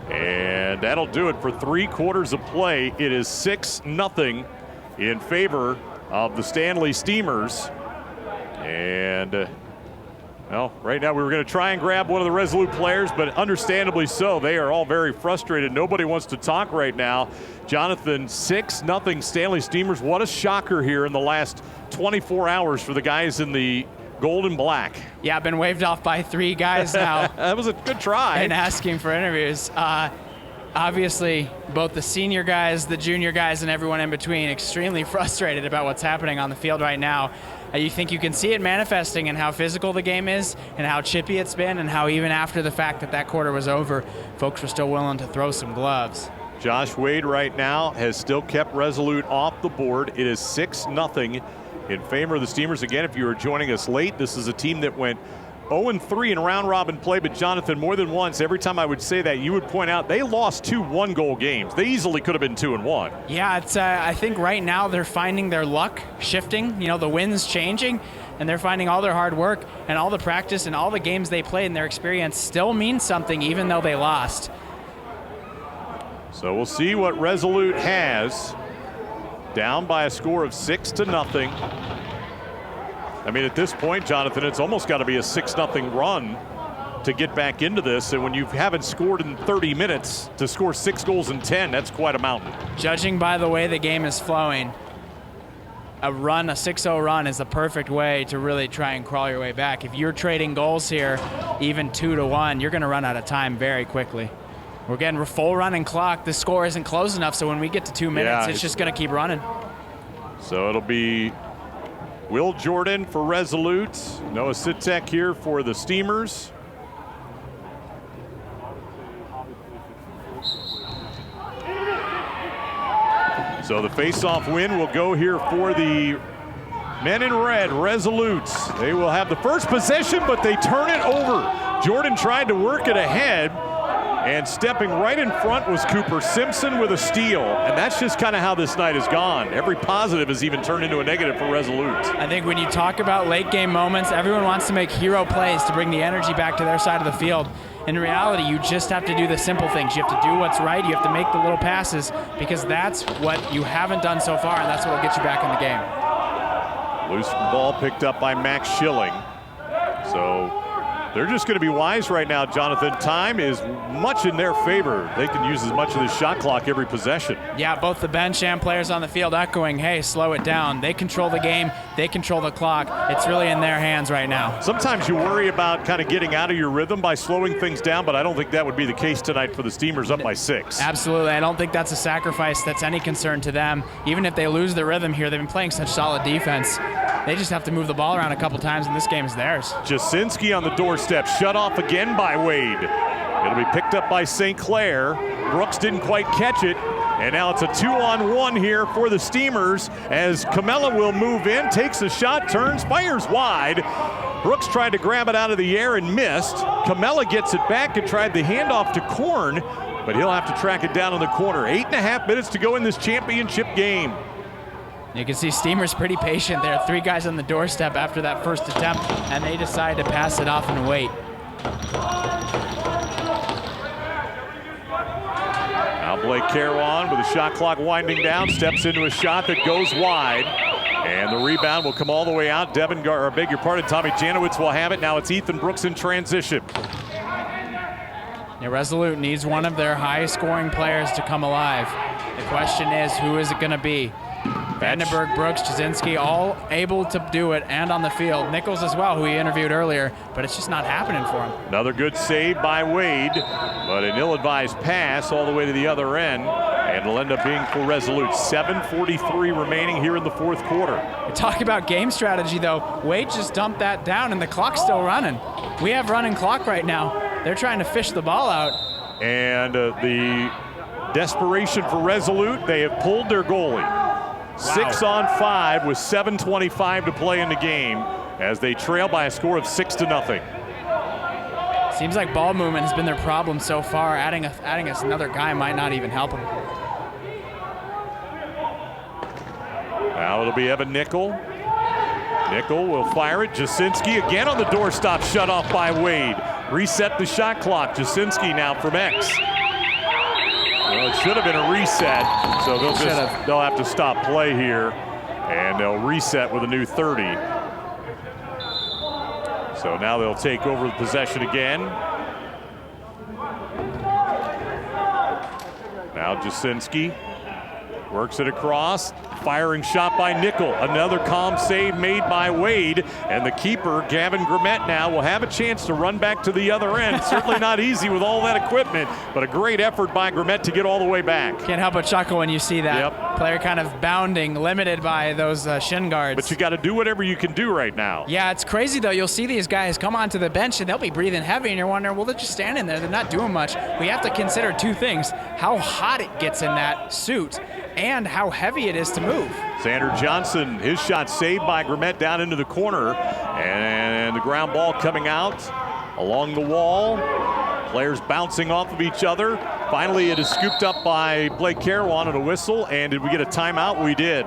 And that'll do it for 3 quarters of play. It is 6-0 in favor of the Stanley Steemers. And well, right now we were going to try and grab one of the Resolute players, but understandably so. They are all very frustrated. Nobody wants to talk right now. Jonathan, 6-0 Stanley Steemers. What a shocker here in the last 24 hours for the guys in the gold and black. Yeah, I've been waved off by 3 guys now. That was a good try. And asking for interviews. Obviously, both the senior guys, the junior guys, and everyone in between extremely frustrated about what's happening on the field right now. You think you can see it manifesting in how physical the game is and how chippy it's been and how even after the fact that quarter was over, folks were still willing to throw some gloves. Josh Wade right now has still kept Resolute off the board. It is 6-0 in favor of the Steemers. Again, if you are joining us late, this is a team that went 0-3 in round robin play, but Jonathan, more than once, every time I would say that, you would point out they lost 2 one-goal games. They easily could have been 2-1. Yeah, it's. I think right now they're finding their luck shifting. You know, the wind's changing, and they're finding all their hard work and all the practice and all the games they played and their experience still means something, even though they lost. So we'll see what Resolute has. Down by a score of 6-0. I mean, at this point, Jonathan, it's almost got to be a 6-0 run to get back into this. And when you haven't scored in 30 minutes, to score 6 goals in 10, that's quite a mountain. Judging by the way the game is flowing, a 6-0 run is the perfect way to really try and crawl your way back. If you're trading goals here, even 2-1, you're going to run out of time very quickly. We're getting a full running clock. The score isn't close enough, so when we get to 2 minutes, it's just going to keep running. So it'll be Will Jordan for Resolute. Noah Sitek here for the Steemers. So the face-off win will go here for the men in red, Resolute. They will have the first possession, but they turn it over. Jordan tried to work it ahead, and stepping right in front was Cooper Simpson with a steal. And that's just kind of how this night has gone. Every positive has even turned into a negative for Resolute. I think when you talk about late game moments, everyone wants to make hero plays to bring the energy back to their side of the field. In reality, you just have to do the simple things. You have to do what's right. You have to make the little passes, because that's what you haven't done so far, and that's what will get you back in the game. Loose ball picked up by Max Schilling. So they're just going to be wise right now, Jonathan. Time is much in their favor. They can use as much of this shot clock every possession. Yeah, both the bench and players on the field echoing, hey, slow it down. They control the game. They control the clock. It's really in their hands right now. Sometimes you worry about kind of getting out of your rhythm by slowing things down, but I don't think that would be the case tonight for the Steemers up by 6. Absolutely. I don't think that's a sacrifice that's any concern to them. Even if they lose their rhythm here, they've been playing such solid defense. They just have to move the ball around a couple times, and this game is theirs. Jasinski on the doorstep, shut off again by Wade. It'll be picked up by St. Clair. Brooks didn't quite catch it, and now it's a 2-on-1 here for the Steemers as Camella will move in, takes a shot, turns, fires wide. Brooks tried to grab it out of the air and missed. Camella gets it back and tried the handoff to Korn, but he'll have to track it down in the corner. 8.5 minutes to go in this championship game. You can see Steemers pretty patient there. 3 guys on the doorstep after that first attempt, and they decide to pass it off and wait. Now Blake Caruan with the shot clock winding down, steps into a shot that goes wide. And the rebound will come all the way out. Tommy Janowitz will have it. Now it's Ethan Brooks in transition. Yeah, Resolute needs one of their high-scoring players to come alive. The question is, who is it going to be? Vandenberg, Brooks, Jasinski, all able to do it and on the field. Nichols as well, who we interviewed earlier, but it's just not happening for him. Another good save by Wade, but an ill-advised pass all the way to the other end, and it'll end up being for Resolute. 7:43 remaining here in the fourth quarter. Talk about game strategy, though. Wade just dumped that down, and the clock's still running. We have running clock right now. They're trying to fish the ball out. And the desperation for Resolute, they have pulled their goalie. 6 on 5 with 7:25 to play in the game as they trail by a score of 6-0. Seems like ball movement has been their problem so far. Adding us another guy might not even help them. Now it'll be Evan Nickel. Nickel will fire it. Jasinski again on the doorstop, shut off by Wade. Reset the shot clock. Jasinski now from X. Well, it should have been a reset, so they'll have to stop play here, and they'll reset with a new 30. So now they'll take over the possession again. Now Jasinski works it across, Firing shot by Nickel. Another calm save made by Wade. And the keeper, Gavin Grimmett, now will have a chance to run back to the other end. Certainly not easy with all that equipment, but a great effort by Grimmett to get all the way back. Can't help but chuckle when you see that. Yep. Player kind of bounding, limited by those shin guards. But you got to do whatever you can do right now. Yeah, it's crazy though. You'll see these guys come onto the bench and they'll be breathing heavy, and you're wondering, well, they're just standing there. They're not doing much. We have to consider two things: how hot it gets in that suit and how heavy it is to move. Xander Johnson, his shot saved by Grimmett down into the corner, and the ground ball coming out along the wall. Players bouncing off of each other. Finally, it is scooped up by Blake Carawan at a whistle, and did we get a timeout? We did.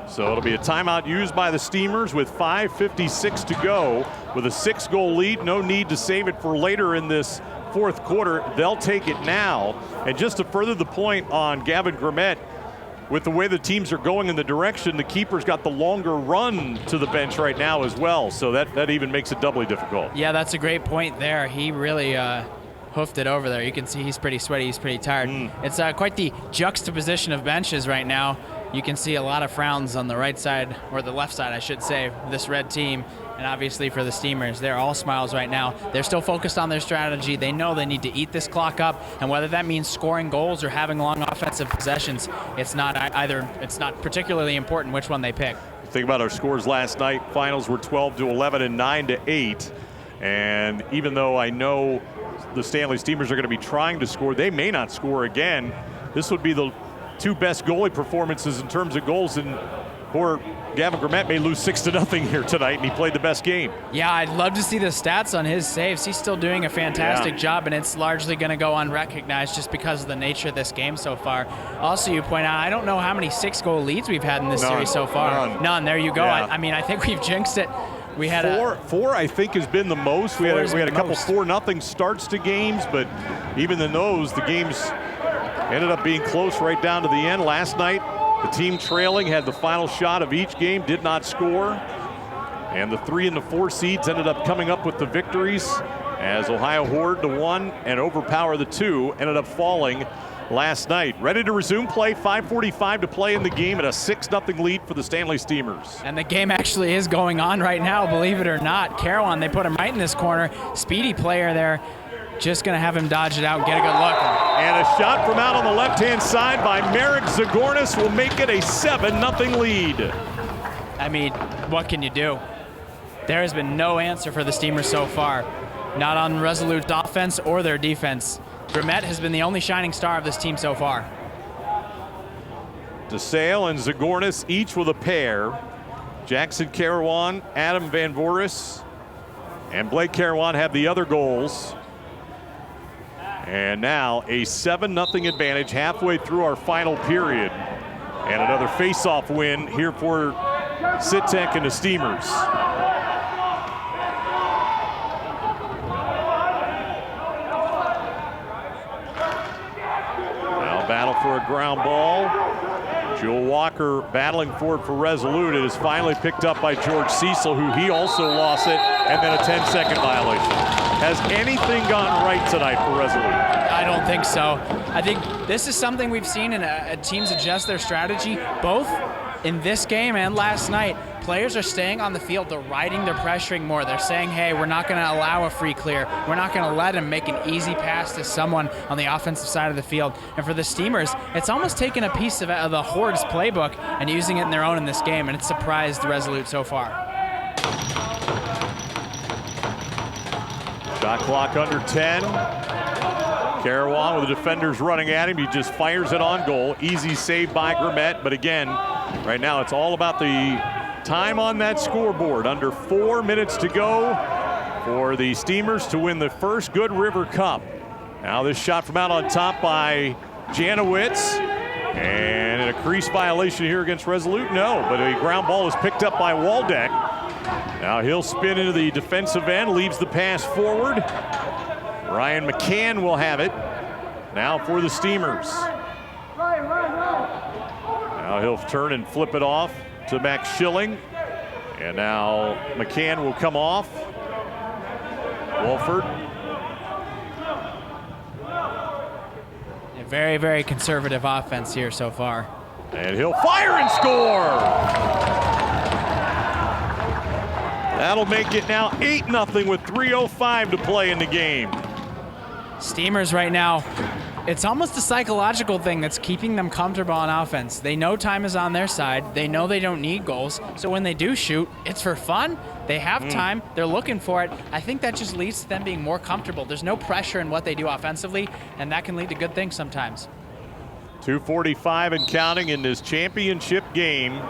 So it'll be a timeout used by the Steemers with 5:56 to go. With a 6-goal lead, no need to save it for later in this fourth quarter. They'll take it now. And just to further the point on Gavin Grimmett, with the way the teams are going in the direction, the keeper's got the longer run to the bench right now as well. So that even makes it doubly difficult. Yeah, that's a great point there. He really hoofed it over there. You can see he's pretty sweaty, he's pretty tired. It's quite the juxtaposition of benches right now. You can see a lot of frowns on the right side, or the left side, I should say, of this red team. And obviously for the Steemers, they're all smiles right now. They're still focused on their strategy. They know they need to eat this clock up, and whether that means scoring goals or having long offensive possessions, it's not particularly important which one they pick. Think about our scores last night. Finals were 12-11 and 9-8. And even though I know the Stanley Steemers are going to be trying to score, they may not score again. This would be the two best goalie performances in terms of goals, and poor Gavin Grimmett may lose 6-0 here tonight, and he played the best game. Yeah, I'd love to see the stats on his saves. He's still doing a fantastic job, and it's largely going to go unrecognized just because of the nature of this game so far. Also, you point out, I don't know how many 6-goal leads we've had in this series so far. None. There you go. Yeah. I mean, I think we've jinxed it. We had four, I think, has been the most. We had a couple 4-0 starts to games, but even in those, the games ended up being close right down to the end. Last night, the team trailing had the final shot of each game, did not score. And the 3 and the 4 seeds ended up coming up with the victories, as Ohio hoard the 1 and overpower the 2 ended up falling last night. Ready to resume play, 5:45 to play in the game, at a 6-0 lead for the Stanley Steemers. And the game actually is going on right now, believe it or not. Carawan, they put him right in this corner. Speedy player there. Just going to have him dodge it out and get a good look. And a shot from out on the left-hand side by Marek Zagornis will make it a 7-0 lead. I mean, what can you do? There has been no answer for the Steemers so far. Not on Resolute offense or their defense. Grimmett has been the only shining star of this team so far. DeSalle and Zagornis each with a pair. Jackson Carawan, Adam Van Voris, and Blake Carawan have the other goals. And now a 7-0 advantage halfway through our final period. And another face-off win here for Sitek and the Steemers. Now battle for a ground ball. Joel Walker battling for it for Resolute. It is finally picked up by George Cecil, who he also lost it, and then a 10-second violation. Has anything gone right tonight for Resolute? I don't think so. I think this is something we've seen in teams adjust their strategy, both in this game and last night. Players are staying on the field, they're riding, they're pressuring more. They're saying, hey, we're not going to allow a free clear. We're not going to let him make an easy pass to someone on the offensive side of the field. And for the Steemers, it's almost taken a piece of the Horde's playbook and using it in their own in this game, and it's surprised Resolute so far. Shot clock under 10. Carawan with the defenders running at him. He just fires it on goal. Easy save by Grimmett. But again, right now it's all about the time on that scoreboard. Under 4 minutes to go for the Steemers to win the first Good River Cup. Now this shot from out on top by Janowitz. And a crease violation here against Resolute? No, but a ground ball is picked up by Waldeck. Now he'll spin into the defensive end, leaves the pass forward. Ryan McCann will have it now for the Steemers. Now he'll turn and flip it off to Max Schilling. And now McCann will come off. Wolford. A very, very conservative offense here so far. And he'll fire and score. That'll make it now 8-0 with 3:05 to play in the game. Steemers right now, it's almost a psychological thing that's keeping them comfortable on offense. They know time is on their side. They know they don't need goals. So when they do shoot, it's for fun. They have time. They're looking for it. I think that just leads to them being more comfortable. There's no pressure in what they do offensively, and that can lead to good things sometimes. 2:45 and counting in this championship game.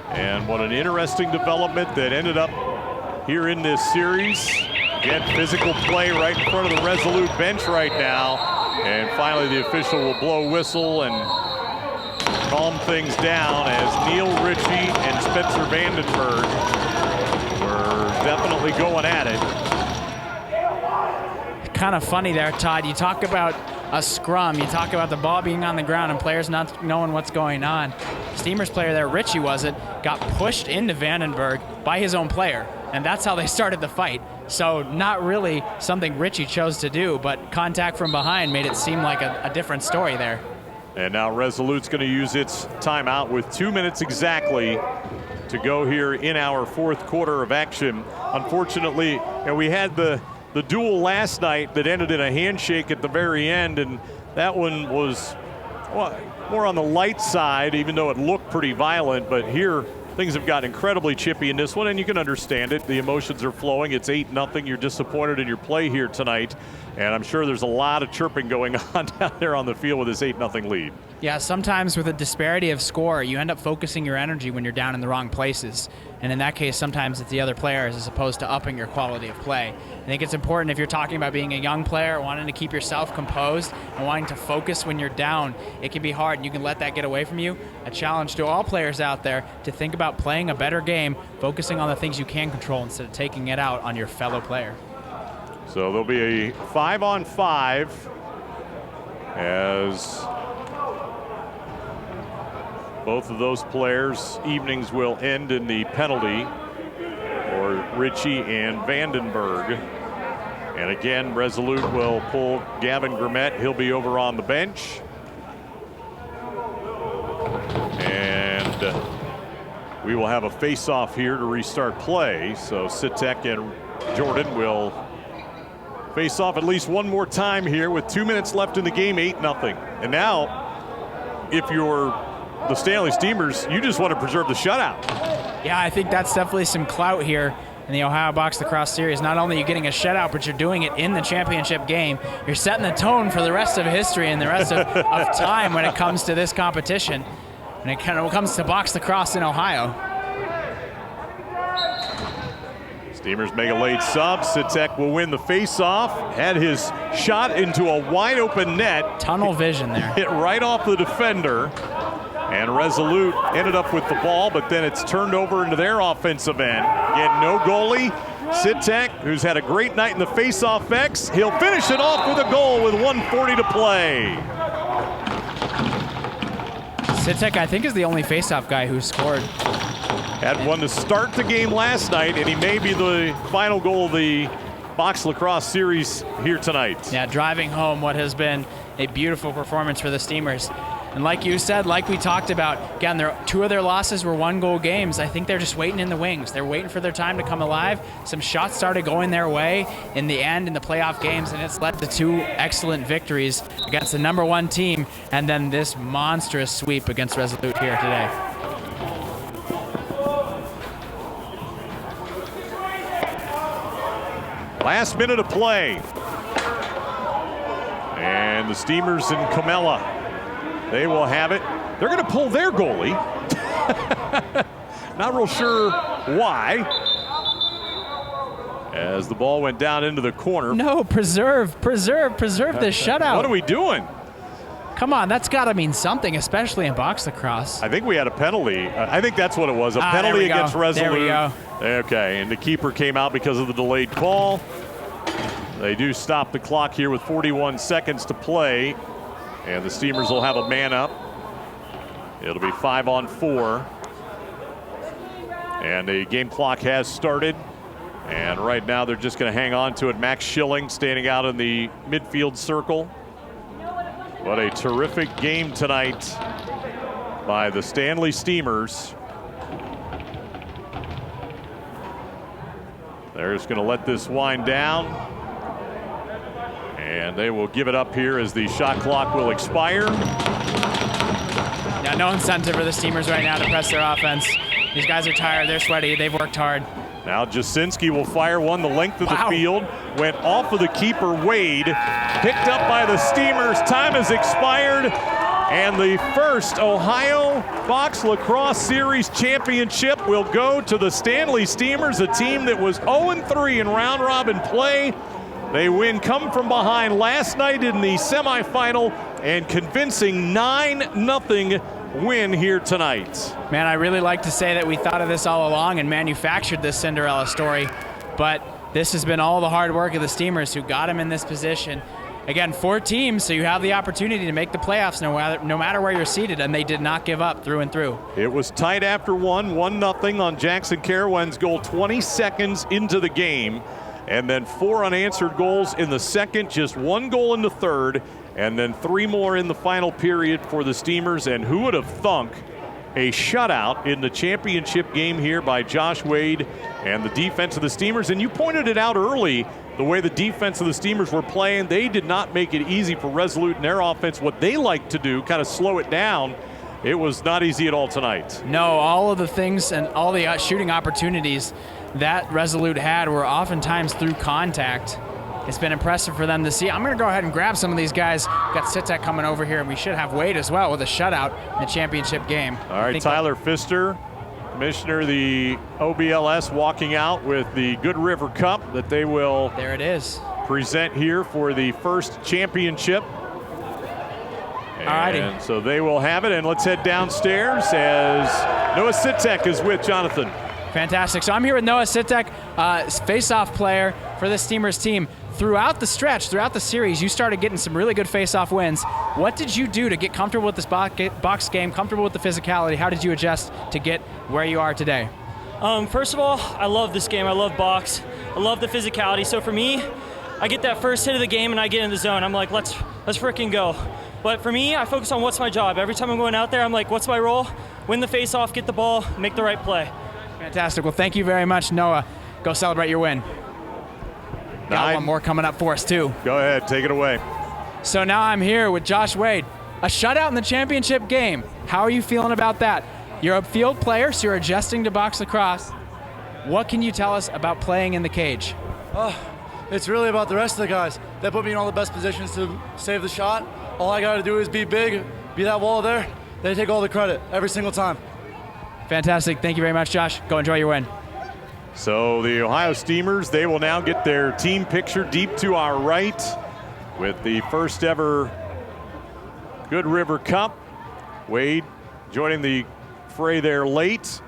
And what an interesting development that ended up here in this series. Again, physical play right in front of the Resolute bench right now. And finally the official will blow whistle and calm things down as Neil Ritchie and Spencer Vandenberg were definitely going at it. Kind of funny there, Todd. You talk about a scrum, you talk about the ball being on the ground and players not knowing what's going on. Steemers player there, Ritchie got pushed into Vandenberg by his own player, and that's how they started the fight. So not really something Ritchie chose to do, but contact from behind made it seem like a different story there. And now Resolute's going to use its timeout with 2 minutes exactly to go here in our fourth quarter of action. Unfortunately, we had the duel last night that ended in a handshake at the very end, and that one was more on the light side, even though it looked pretty violent. But here, things have gotten incredibly chippy in this one, and you can understand it. The emotions are flowing. It's 8-0. You're disappointed in your play here tonight, and I'm sure there's a lot of chirping going on down there on the field with this 8-0 lead. Yeah, sometimes with a disparity of score, you end up focusing your energy when you're down in the wrong places. And in that case, sometimes it's the other players as opposed to upping your quality of play. I think it's important if you're talking about being a young player, wanting to keep yourself composed and wanting to focus when you're down. It can be hard, and you can let that get away from you. A challenge to all players out there to think about playing a better game, focusing on the things you can control instead of taking it out on your fellow player. So there'll be a 5-on-5 as both of those players' evenings will end in the penalty for Ritchie and Vandenberg. And again, Resolute will pull Gavin Grimmett. He'll be over on the bench. And we will have a face-off here to restart play. So Sitek and Jordan will face off at least one more time here with 2 minutes left in the game, 8-0. And now, if you're the Stanley Steemers, you just want to preserve the shutout. Yeah, I think that's definitely some clout here in the Ohio Box Lacrosse Series. Not only are you getting a shutout, but you're doing it in the championship game. You're setting the tone for the rest of history and the rest of time when it comes to this competition. And it kind of comes to box lacrosse in Ohio. Steemers make a late sub. Sitek will win the face-off. Had his shot into a wide-open net. Tunnel vision there. Hit right off the defender. And Resolute ended up with the ball, but then it's turned over into their offensive end. Again, no goalie. Sitek, who's had a great night in the face-off X, he'll finish it off with a goal with 1:40 to play. Sitek, I think, is the only face-off guy who scored. Had one to start the game last night, and he may be the final goal of the Box Lacrosse Series here tonight. Yeah, driving home what has been a beautiful performance for the Steemers. And like you said, like we talked about, again, two of their losses were one-goal games. I think they're just waiting in the wings. They're waiting for their time to come alive. Some shots started going their way in the end in the playoff games, and it's led to two excellent victories against the #1 team, and then this monstrous sweep against Resolute here today. Last minute of play. And the Steemers and Camella, they will have it. They're going to pull their goalie. Not real sure why. As the ball went down into the corner. No, preserve the shutout. What are we doing? Come on, that's got to mean something, especially in box lacrosse. I think we had a penalty. I think that's what it was. A penalty against Resolute. There we go. Okay, and the keeper came out because of the delayed call. They do stop the clock here with 41 seconds to play. And the Steemers will have a man up. It'll be 5-on-4. And the game clock has started. And right now they're just going to hang on to it. Max Schilling standing out in the midfield circle. What a terrific game tonight by the Stanley Steemers. They're just going to let this wind down. And they will give it up here as the shot clock will expire. Yeah, no incentive for the Steemers right now to press their offense. These guys are tired, they're sweaty, they've worked hard. Now Jasinski will fire one the length of the field. Went off of the keeper, Wade. Picked up by the Steemers. Time has expired. And the first Ohio Box Lacrosse Series championship will go to the Stanley Steemers, a team that was 0-3 in round robin play. They win come from behind last night in the semifinal and convincing 9-0 win here tonight. Man, I really like to say that we thought of this all along and manufactured this Cinderella story, but this has been all the hard work of the Steemers who got him in this position. Again, 4 teams, so you have the opportunity to make the playoffs no matter where you're seated, and they did not give up through and through. It was tight after 1-0 on Jackson Carawan's goal 20 seconds into the game, and then 4 unanswered goals in the second, just 1 goal in the third, and then 3 more in the final period for the Steemers. And who would have thunk a shutout in the championship game here by Josh Wade and the defense of the Steemers? And you pointed it out early, the way the defense of the Steemers were playing. They did not make it easy for Resolute and their offense. What they like to do, kind of slow it down. It was not easy at all tonight. No, all of the things and all the shooting opportunities that Resolute had were oftentimes through contact. It's been impressive for them to see. I'm going to go ahead and grab some of these guys. We've got Sitek coming over here, and we should have Wade as well with a shutout in the championship game. All right, Tyler Pfister, Commissioner of the OBLS, walking out with the Good River Cup that they will there it is. Present here for the first championship. Alrighty. And so they will have it, and let's head downstairs as Noah Sitek is with Jonathan. Fantastic. So I'm here with Noah Sitek, face-off player for the Steemers team. Throughout the stretch, throughout the series, you started getting some really good face-off wins. What did you do to get comfortable with this box game, comfortable with the physicality? How did you adjust to get where you are today? First of all, I love this game. I love box. I love the physicality. So for me, I get that first hit of the game and I get in the zone. I'm like, let's frickin' go. But for me, I focus on what's my job. Every time I'm going out there, I'm like, what's my role? Win the face-off, get the ball, make the right play. Fantastic. Well, thank you very much, Noah. Go celebrate your win. Got one more coming up for us, too. Go ahead, take it away. So now I'm here with Josh Wade. A shutout in the championship game. How are you feeling about that? You're a field player, so you're adjusting to box lacrosse. What can you tell us about playing in the cage? It's really about the rest of the guys. They put me in all the best positions to save the shot. All I got to do is be big, be that wall there. They take all the credit every single time. Fantastic. Thank you very much, Josh. Go enjoy your win. So the Ohio Steemers, they will now get their team picture deep to our right with the first ever Good River Cup. Wade joining the fray there late,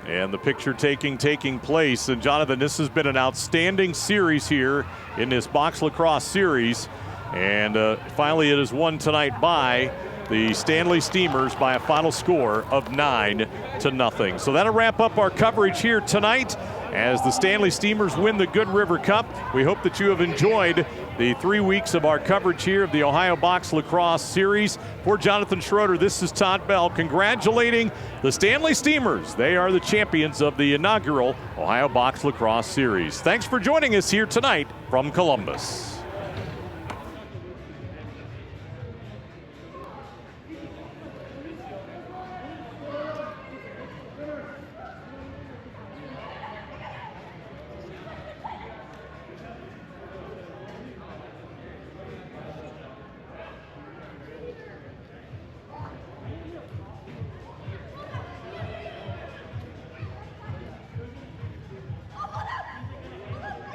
and the picture taking place. And Jonathan, this has been an outstanding series here in this Box Lacrosse Series, and finally it is won tonight by the Stanley Steemers by a final score of 9-0. So that'll wrap up our coverage here tonight as the Stanley Steemers win the Good River Cup. We hope that you have enjoyed the 3 weeks of our coverage here of the Ohio Box Lacrosse Series. For Jonathan Schroeder, this is Todd Bell congratulating the Stanley Steemers. They are the champions of the inaugural Ohio Box Lacrosse Series. Thanks for joining us here tonight from Columbus.